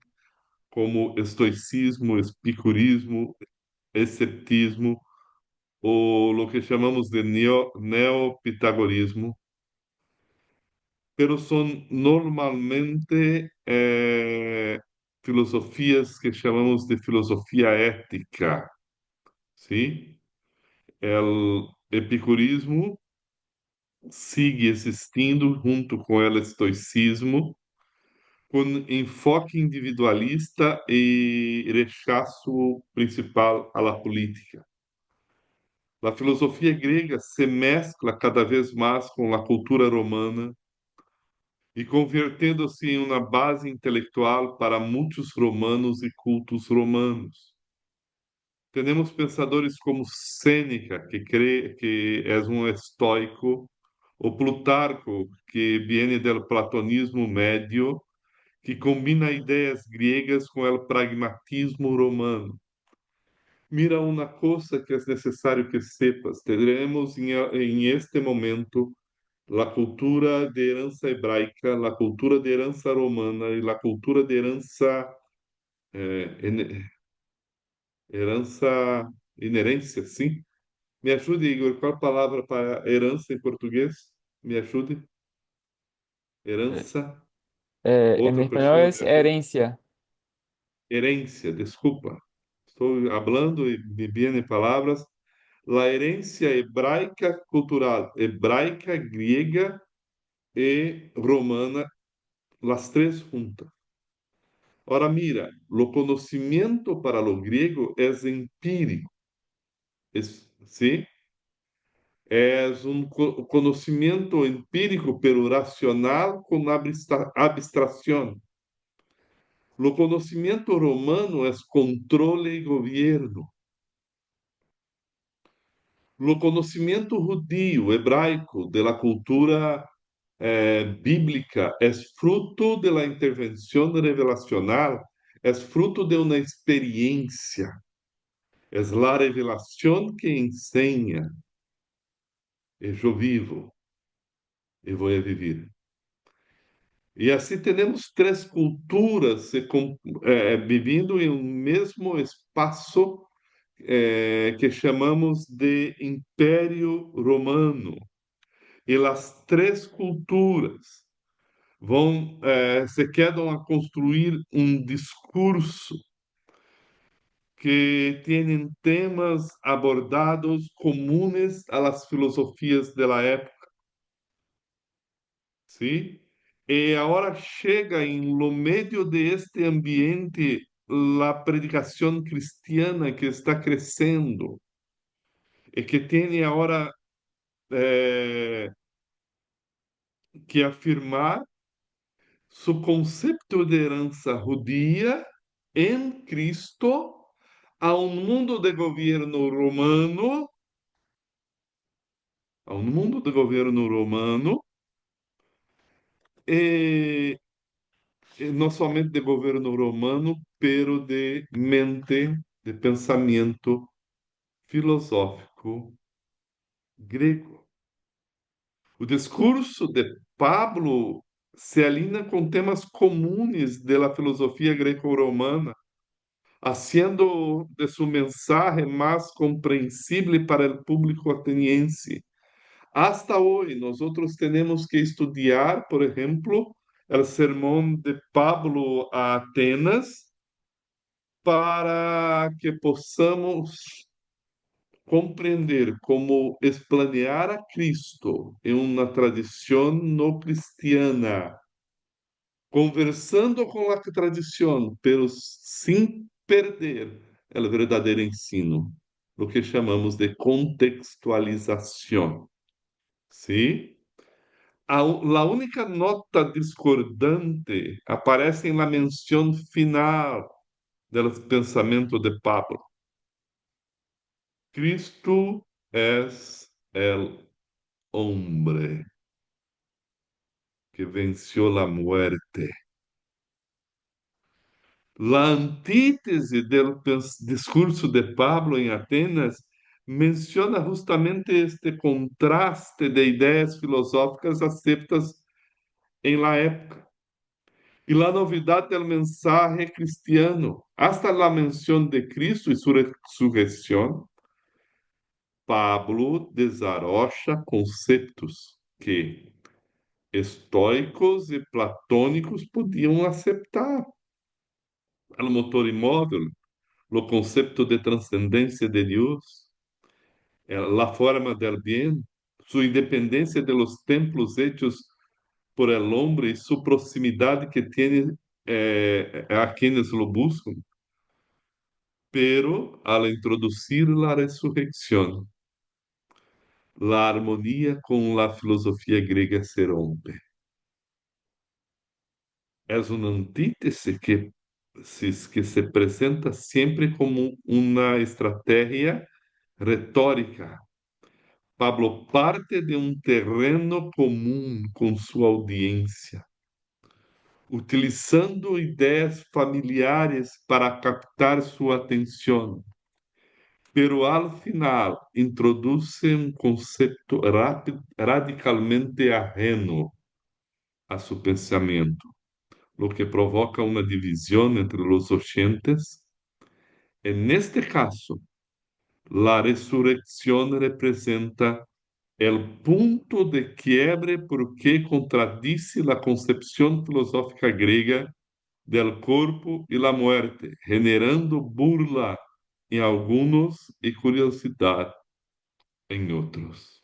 como estoicismo, epicurismo, escepticismo ou o que chamamos de neopitagorismo, pero são normalmente filosofias que chamamos de filosofia ética, ¿sí? O epicurismo sigue existindo junto com o estoicismo, com enfoque individualista e rechaço principal à política. A filosofia grega se mescla cada vez mais com a cultura romana e convertendo-se em uma base intelectual para muitos romanos e cultos romanos. Temos pensadores como Sêneca, que crê que é um estoico, o Plutarco, que vem do platonismo médio, que combina ideias gregas com o pragmatismo romano. Mira uma coisa que é necessário que sepas: teremos em este momento a cultura de herança hebraica, a cultura de herança romana e a cultura de herança inerência, sim. Me ajude, Igor, qual a palavra para herança em português? Me ajude. Herança. En Outra español pessoa me es ajude. herencia. Herência, desculpa. Estou falando e me vienen palavras. La herência hebraica cultural, hebraica, griega e romana, las tres juntas. Ora, mira, lo conocimiento para lo griego es empírico, ¿sí? Es un conocimiento empírico, pero racional con abstracción. Lo conocimiento romano es controle y gobierno. Lo conocimiento judío, hebraico, de la cultura bíblica es fruto de la intervención revelacional, es fruto de una experiencia. Es la revelación que enseña. Eu vivo e vou viver. E assim temos três culturas vivendo em um mesmo espaço que chamamos de Império Romano. E as três culturas se quedam a construir um discurso que tem temas abordados comunes a las filosofias de la época, ¿sí? E agora chega em lo meio de este ambiente a predicação cristiana que está crescendo e que tem agora que afirmar su concepto de herança judia em Cristo a um mundo de governo romano, e, e não somente de governo romano, pero de mente, de pensamento filosófico grego. O discurso de Pablo se alinha com temas comunes da filosofia greco-romana, haciendo de su mensaje más comprensible para el público ateniense. Hasta hoy nosotros tenemos que estudiar, por ejemplo, el sermón de Pablo a Atenas para que possamos compreender como explanear a Cristo em uma tradição não cristiana, conversando com a tradição, pero sem perder o verdadeiro ensino, o que chamamos de contextualização. ¿Sí? A única nota discordante aparece na menção final do pensamento de Pablo. Cristo es el hombre que venció la muerte. La antítese del discurso de Pablo en Atenas menciona justamente este contraste de ideias filosóficas aceptas em la época e la novidade del mensaje cristiano, hasta la mención de Cristo y su resurrección. Pablo desarrocha conceitos que estoicos e platônicos podiam aceitar. O motor imóvel, o conceito de transcendência de Deus, a forma del bien, sua independência de los templos hechos por el hombre e sua proximidade que tem a quienes lo buscam. Pero al introducir la resurrección, la armonía con la filosofía griega se rompe. Es una antítesis que se presenta siempre como una estrategia retórica. Pablo parte de un terreno común con su audiencia, utilizando ideas familiares para captar su atención. Pero al final introduce un concepto radicalmente ajeno a su pensamiento, lo que provoca una división entre los oyentes. En este caso, la resurrección representa el punto de quiebre porque contradice la concepción filosófica griega del cuerpo y la muerte, generando burla em alguns e curiosidade em outros.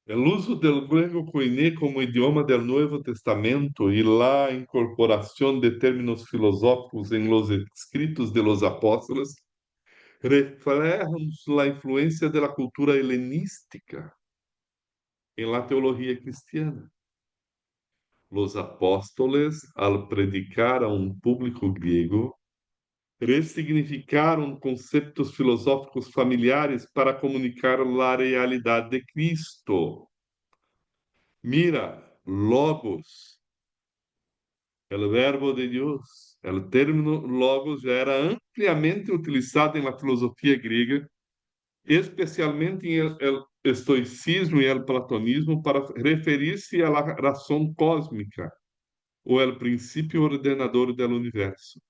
O uso do grego koiné como idioma do Novo Testamento e a incorporação de términos filosóficos em los escritos de los apóstolos reflejan a influência da cultura helenística em la teologia cristiana. Los apóstolos, al predicar a um público griego, ressignificaram conceitos filosóficos familiares para comunicar a realidade de Cristo. Mira, logos el verbo de Dios. El término logos já era ampliamente utilizado na filosofia grega, especialmente em el estoicismo e el platonismo, para referir-se à razão cósmica, ou el princípio ordenador do universo.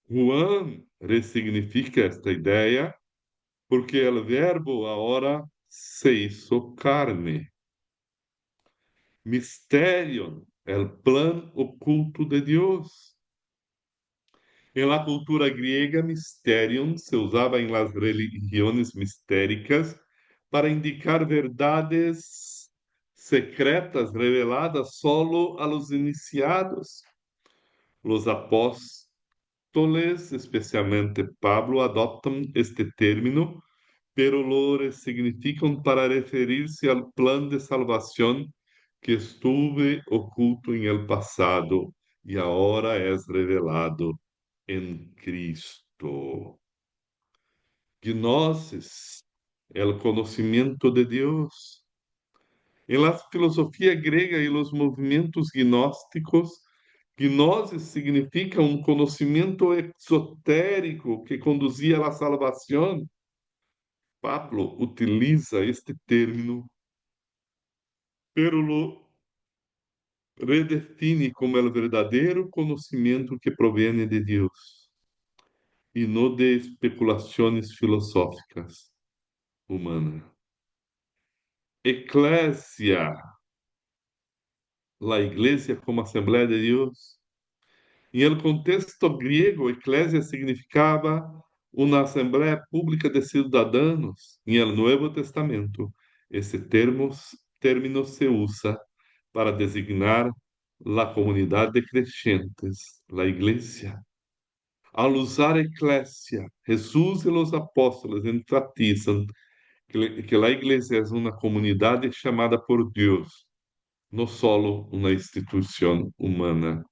Juan ressignifica esta ideia porque el verbo agora se hizo carne. Misterium, el plan oculto de Deus. En la cultura griega, mysterium se usaba en las religiones mistéricas para indicar verdades secretas reveladas solo a los iniciados. Los apóstoles, especialmente Pablo, adoptan este término, pero lo resignifican para referirse al plan de salvación que estuve oculto en el pasado y ahora es revelado en Cristo. Gnosis, el conocimiento de Dios. En la filosofía griega y los movimientos gnósticos, gnosis significa un conocimiento exotérico que conducía a la salvación. Pablo utiliza este término, pero lo redefine como el verdadeiro conocimiento que proviene de Dios y no de especulaciones filosóficas humanas. Eclésia, la iglesia como Asamblea de Dios. Em el contexto griego, eclésia significava uma assembleia pública de cidadãos. Em el Nuevo Testamento, esse término se usa para designar la comunidade de creyentes, la iglesia. Al usar eclésia, Jesús e os apóstolos enfatizam que a igreja é uma comunidade chamada por Deus, não solo uma instituição humana.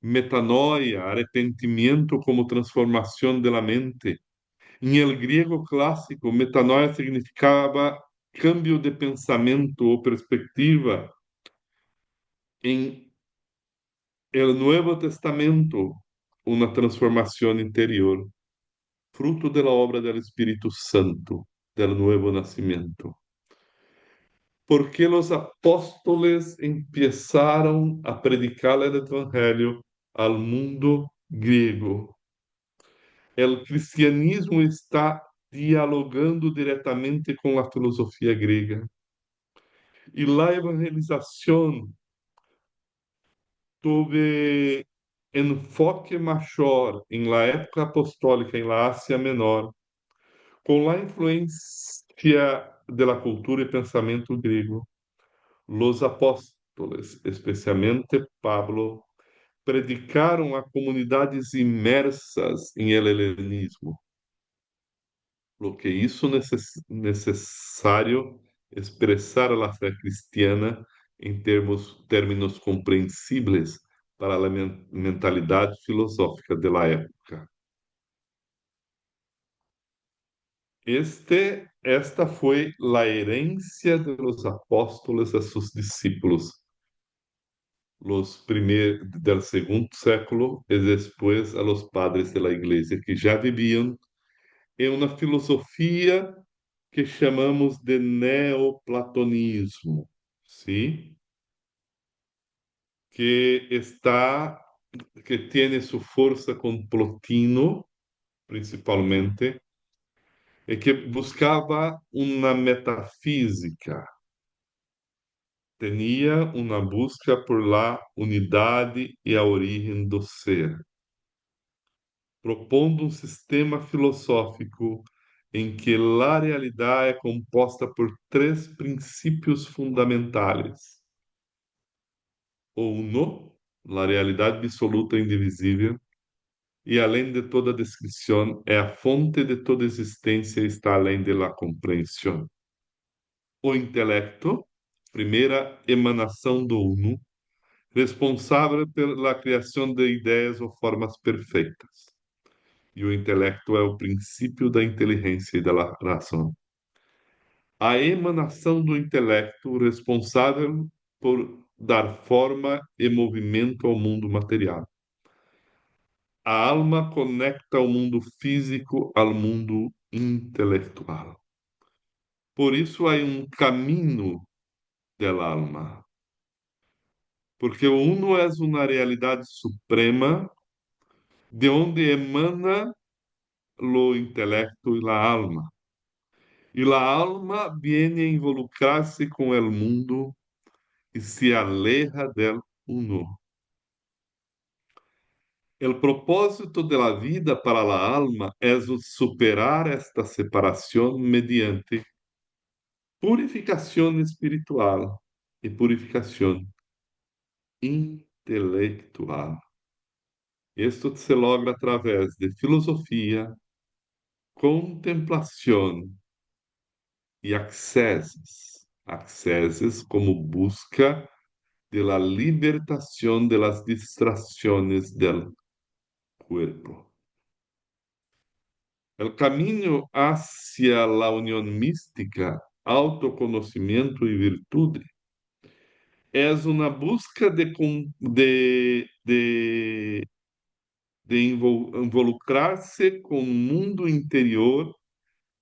Metanoia, arrepentimiento como transformación de la mente. En el griego clásico, metanoia significaba cambio de pensamiento o perspectiva. En el Nuevo Testamento, una transformación interior, fruto de la obra del Espíritu Santo, del nuevo nacimiento. Porque los apóstoles empezaron a predicar el Evangelio al mundo griego. O cristianismo está dialogando diretamente com a filosofia grega. E a evangelização teve enfoque maior em la época apostólica em la Ásia Menor, com a influência da cultura e pensamento grego. Los apóstoles, especialmente Pablo, predicaram a comunidades imersas em el helenismo. Lo que hizo necesario expresar a la fe cristiana em términos compreensíveis para a mentalidade filosófica da época. Esta foi a herência de los apóstolos a seus discípulos, del segundo século e depois a los padres de la igreja, que já viviam em uma filosofia que chamamos de neoplatonismo, ¿sí? Que tiene su fuerza con Plotino, principalmente, e que buscava uma metafísica, tinha uma busca por la unidade e a origem do ser, propondo um sistema filosófico em que a realidade é composta por três princípios fundamentais. O uno, a realidade absoluta e indivisível, e além de toda descrição, é a fonte de toda existência e está além de la compreensão. O intelecto, primeira emanação do uno, responsável pela criação de ideias ou formas perfeitas. E o intelecto é o princípio da inteligência e da razão. A emanação do intelecto responsável por dar forma e movimento ao mundo material. A alma conecta o mundo físico ao mundo intelectual. Por isso há um caminho del alma, porque o uno é uma realidade suprema de onde emana lo intelecto e la alma. E la alma viene a involucrar-se com o mundo e se aleja del uno. El propósito de la vida para la alma es superar esta separación mediante purificación espiritual y purificación intelectual. Esto se logra a través de filosofía, contemplación y accesos. Accesos como busca de la libertación de las distracciones del cuerpo. El camino hacia la unión mística, autoconocimiento y virtud es una busca de involucrar-se com o mundo interior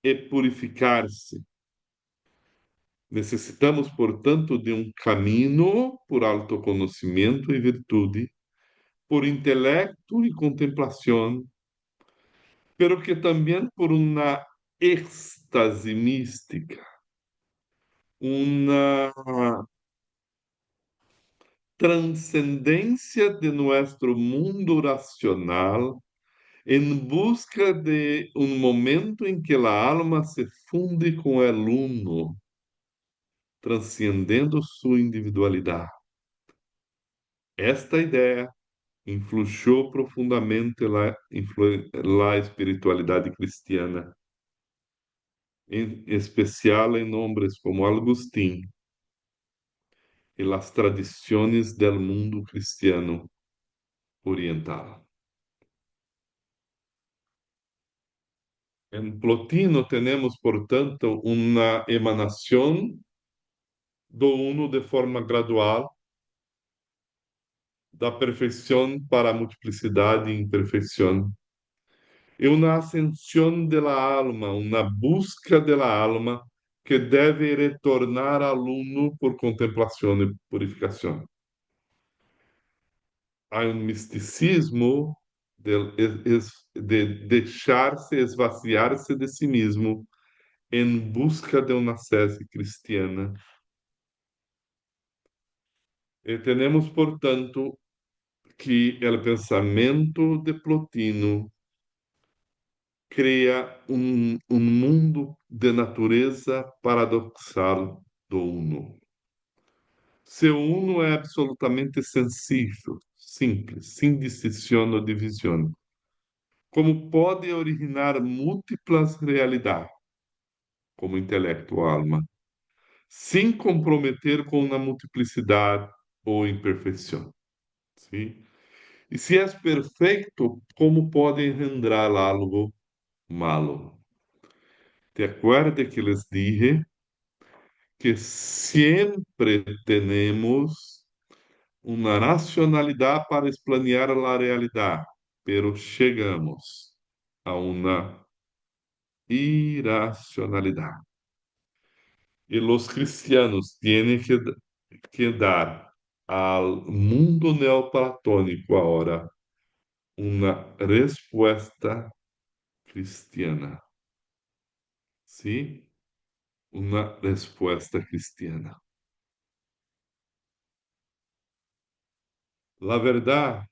e purificar-se. Necessitamos, portanto, de um caminho por autoconhecimento e virtude, por intelecto e contemplação, pero que também por uma êxtase mística, uma transcendência de nosso mundo racional em busca de um momento em que a alma se funde com o uno, transcendendo sua individualidade. Esta ideia influenciou profundamente a espiritualidade cristiana, em especial em nomes como Agustín e as tradições do mundo cristiano oriental. Em Plotino temos, portanto, uma emanação do uno de forma gradual, da perfeição para a multiplicidade e imperfeição, e uma ascensão da alma, uma busca da alma que deve retornar ao uno por contemplação e purificação. Há um misticismo de deixar-se esvaziar-se de si mesmo em busca de uma sese cristiana. E temos, portanto, que o pensamento de Plotino cria um mundo de natureza paradoxal do uno. Seu uno é absolutamente sensível, simples, sem distinção ou divisão. Como pode originar múltiplas realidades, como intelecto ou alma, sem comprometer com uma multiplicidade ou imperfeição. Sim? E se é perfeito, como pode engendrar algo malo? Te acuerdas que les dije que siempre tenemos una racionalidad para esplanear la realidad, pero chegamos a una irracionalidad. Y los cristianos tienen que dar al mundo neoplatónico ahora una respuesta cristiana. ¿Sí? Una respuesta cristiana. La verdad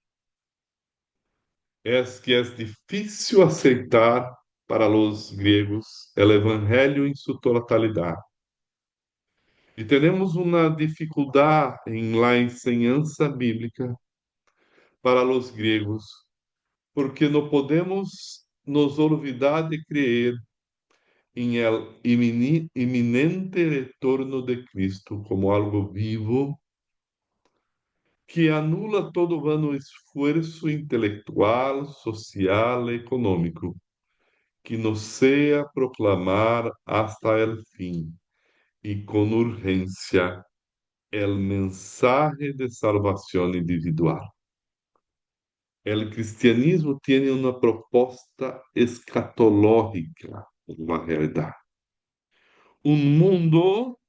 es que es difícil aceitar para los griegos el evangelio en su totalidad. Y tenemos una dificultad en la enseñanza bíblica para los griegos, porque no podemos nos olvidar de creer en el inminente retorno de Cristo como algo vivo que anula todo vano esforço intelectual, social e econômico, que nos sea proclamar hasta el fim e com urgência el mensaje de salvación individual. El cristianismo tiene una proposta escatológica de la realidad. Un mundo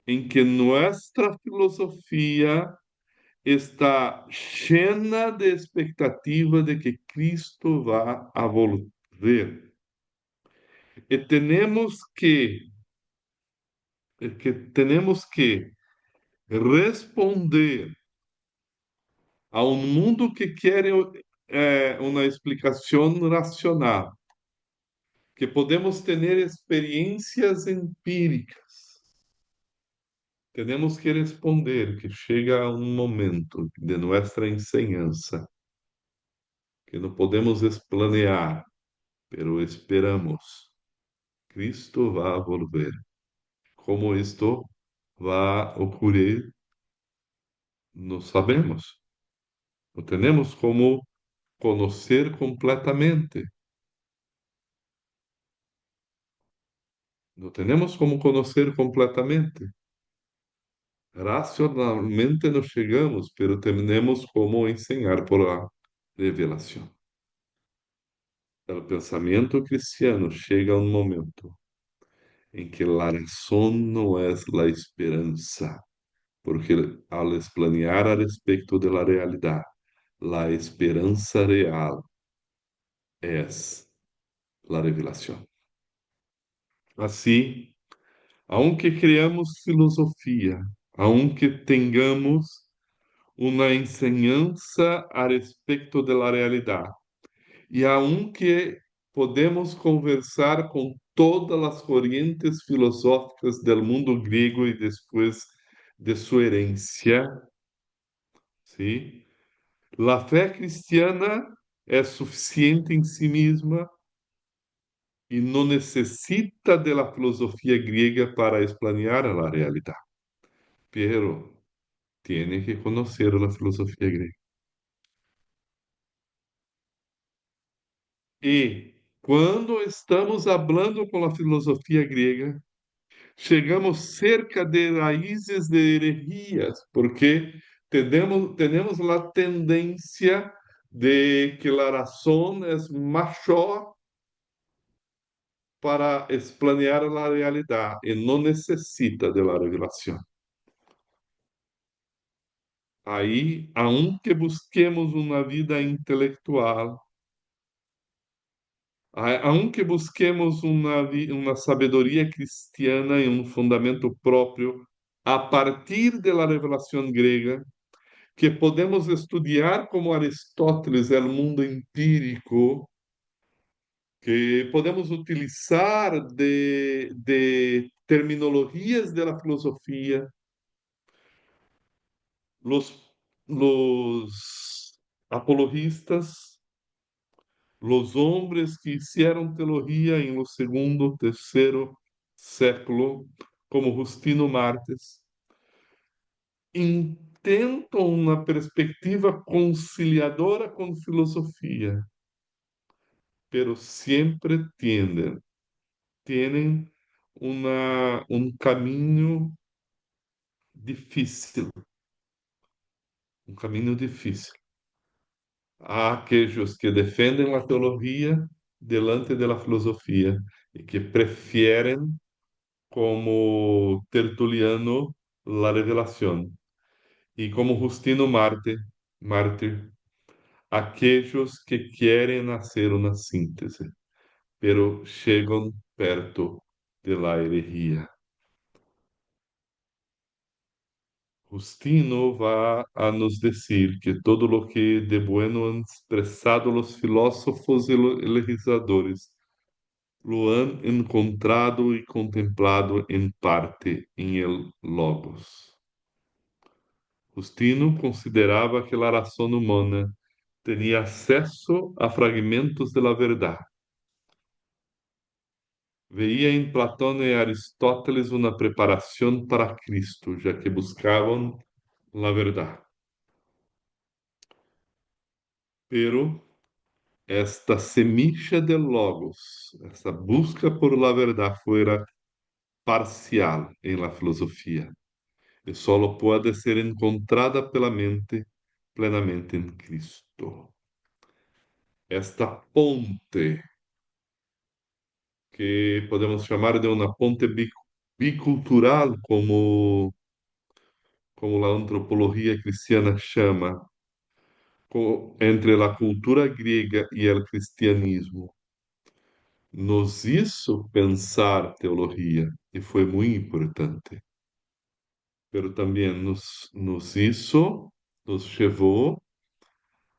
en que nuestra filosofía está llena de expectativa de que Cristo va a volver. Y tenemos que responder a un mundo que quiere una explicación racional, que podemos tener experiencias empíricas. Tenemos que responder que chega um momento de nossa enseñanza que não podemos planear, pero esperamos. Cristo vai volver. Como isto vai ocorrer, não sabemos. Não temos como conhecer completamente. Não temos como conhecer completamente. Racionalmente não chegamos, pero temos como ensinar por a revelação. O pensamento cristiano chega a um momento em que a razão não é a esperança, porque ao explanear a respeito da realidade, a esperança real é a revelação. Assim, aunque criamos filosofia, aunque tenhamos uma enseñança a respeito da realidade, e aunque podemos conversar com todas as correntes filosóficas do mundo grego e depois de sua herência, ¿sí? A fé cristiana é suficiente em si mesma e não necessita da filosofia grega para explanear a realidade. Pero tiene que conhecer a filosofia grega. E quando estamos falando com a filosofia grega, chegamos cerca de raízes de heresias, porque temos a tendência de que a razão é maior para explanear a realidade e não necessita de la revelação. Aí, aunque busquemos uma vida intelectual, aunque busquemos uma sabedoria cristiana e um fundamento próprio a partir da revelação grega, que podemos estudar como Aristóteles o mundo empírico, que podemos utilizar de terminologias da filosofia, los apologistas, los hombres que hicieron teología en los segundo, tercero século, como Justino Martes, intentam uma perspectiva conciliadora com filosofia, pero siempre tienen um caminho difícil, um caminho difícil. Há aqueles que defendem a teologia delante da filosofia e que preferem, como Tertuliano, a revelação. E como Justino Mártir, aqueles que querem nascer uma síntese, pero chegam perto de la herejía. Justino va a nos decir que todo lo que de bueno han expresado los filósofos y los legisladores lo han encontrado y contemplado en parte en el Logos. Justino considerava que a razão humana tinha acesso a fragmentos da verdade. Veía em Platão e Aristóteles uma preparação para Cristo, já que buscavam a verdade. Pero esta semilla del Logos, esta busca por la verdad, fuera parcial en la filosofía. e solo puede ser encontrada pela mente plenamente em Cristo. Esta ponte, que podemos chamar de uma ponte bicultural, como a antropologia cristiana chama, entre a cultura grega e o cristianismo, nos hizo pensar teologia e foi muito importante. Pero também nos hizo, nos llevou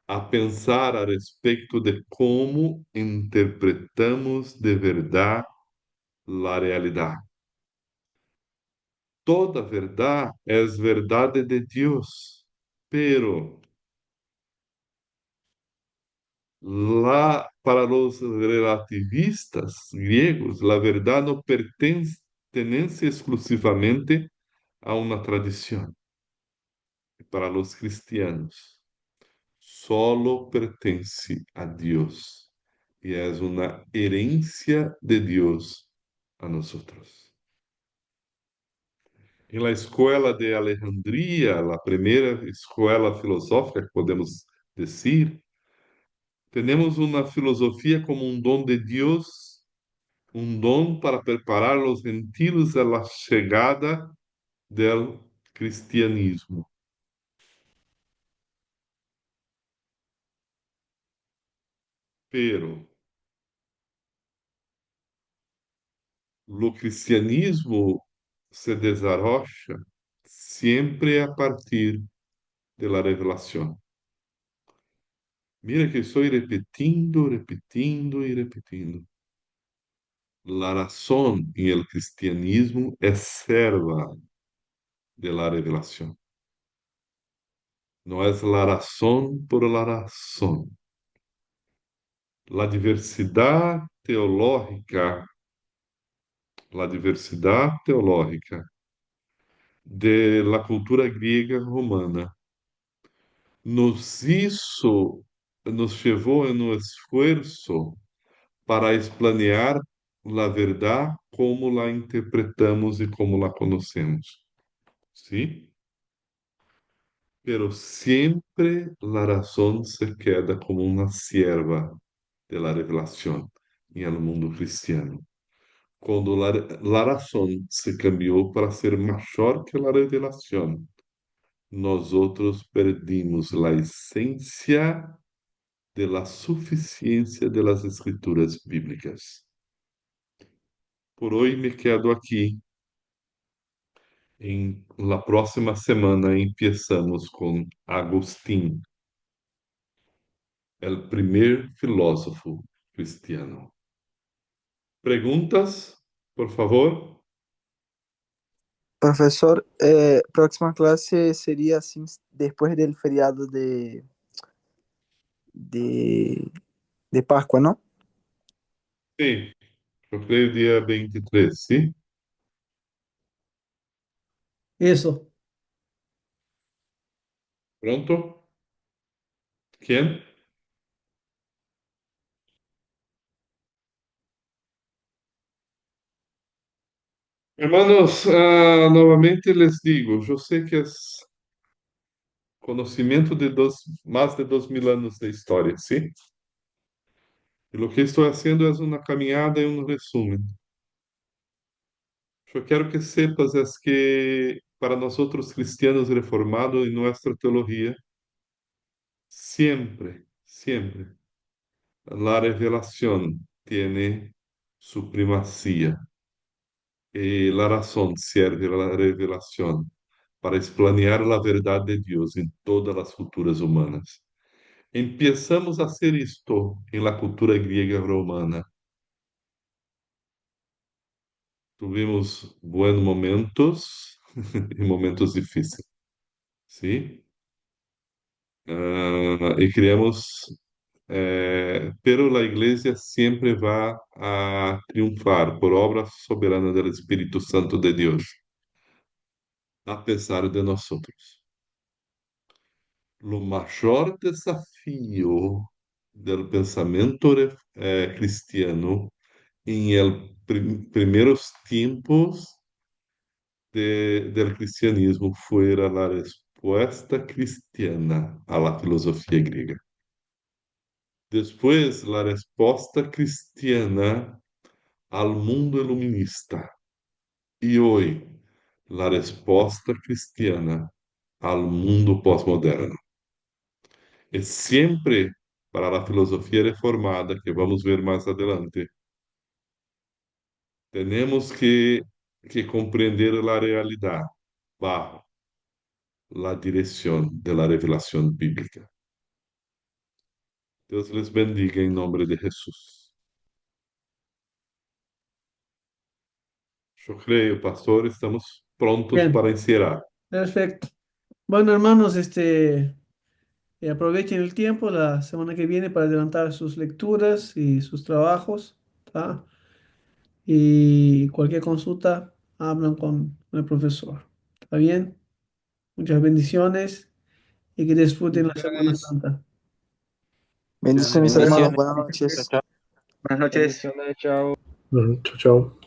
a pensar a respeito de como interpretamos de verdade a realidade. Toda verdade é verdade de Deus, pero para os relativistas griegos, a verdade não pertence exclusivamente a uma tradição. Para os cristianos, solo pertence a Deus e é uma herência de Deus a nós. Em la escola de Alejandría, a primeira escola filosófica que podemos dizer, temos uma filosofia como um dom de Deus, um dom para preparar os gentios à la chegada do cristianismo. Pero o cristianismo se desarrocha sempre a partir de la revelação. Mira que estou repetindo, repetindo e repetindo. La razón en el cristianismo es serva de la revelación. No es la razón por la razón. La diversidad teológica de la cultura griega romana nos llevó en un esfuerzo para esplanear la verdad como la interpretamos y como la conocemos. ¿Sí? Pero siempre la razón se queda como una sierva de la revelación en el mundo cristiano. Cuando la razón se cambió para ser mayor que la revelación, nosotros perdimos la esencia de la suficiencia de las escrituras bíblicas. Por hoy me quedo aquí. Em la próxima semana empezamos com Agostinho, el primer filósofo cristiano. Perguntas, por favor? Professor, próxima classe seria assim, depois do feriado de, de Páscoa, não? Sim, eu creio dia 23, sim? Eso. Pronto? Quem? Hermanos, novamente les digo, eu sei que é conhecimento de mais de 2000 anos de história, sim? E o que estou fazendo é uma caminhada e um resumo. Eu quero que sepas es que para nós outros cristianos reformados em nossa teologia, sempre, a revelação tem su primacía e a razão serve a revelação para explanear a verdade de Deus em todas as culturas humanas. Empiezamos a hacer isto em la cultura griega romana. Tuvimos buenos momentos e momentos difíceis, sim? Y creemos, pero la iglesia siempre va a triunfar por obra soberana del Espíritu Santo de Dios, a pesar de nosotros. Lo mayor desafío del pensamiento cristiano en el primeros tiempos del cristianismo fuera la respuesta cristiana a la filosofía griega. Después, la respuesta cristiana al mundo iluminista. Y hoy, la respuesta cristiana al mundo postmoderno. Es siempre para la filosofía reformada, que vamos a ver más adelante, tenemos que comprender la realidad bajo la dirección de la revelación bíblica. Dios les bendiga en nombre de Jesús. Yo creo, pastor, estamos prontos Bien, para encerrar. perfecto. Bueno, hermanos, aprovechen el tiempo la semana que viene para adelantar sus lecturas y sus trabajos, ¿tá? Y cualquier consulta, hablan con el profesor. ¿Está bien? Muchas bendiciones y que disfruten la Semana Bendiciones. Santa. Bendiciones, hermanos. Bendiciones. Buenas Chao, noches. chao. Buenas noches. Bendiciones, chao. Chao, chao.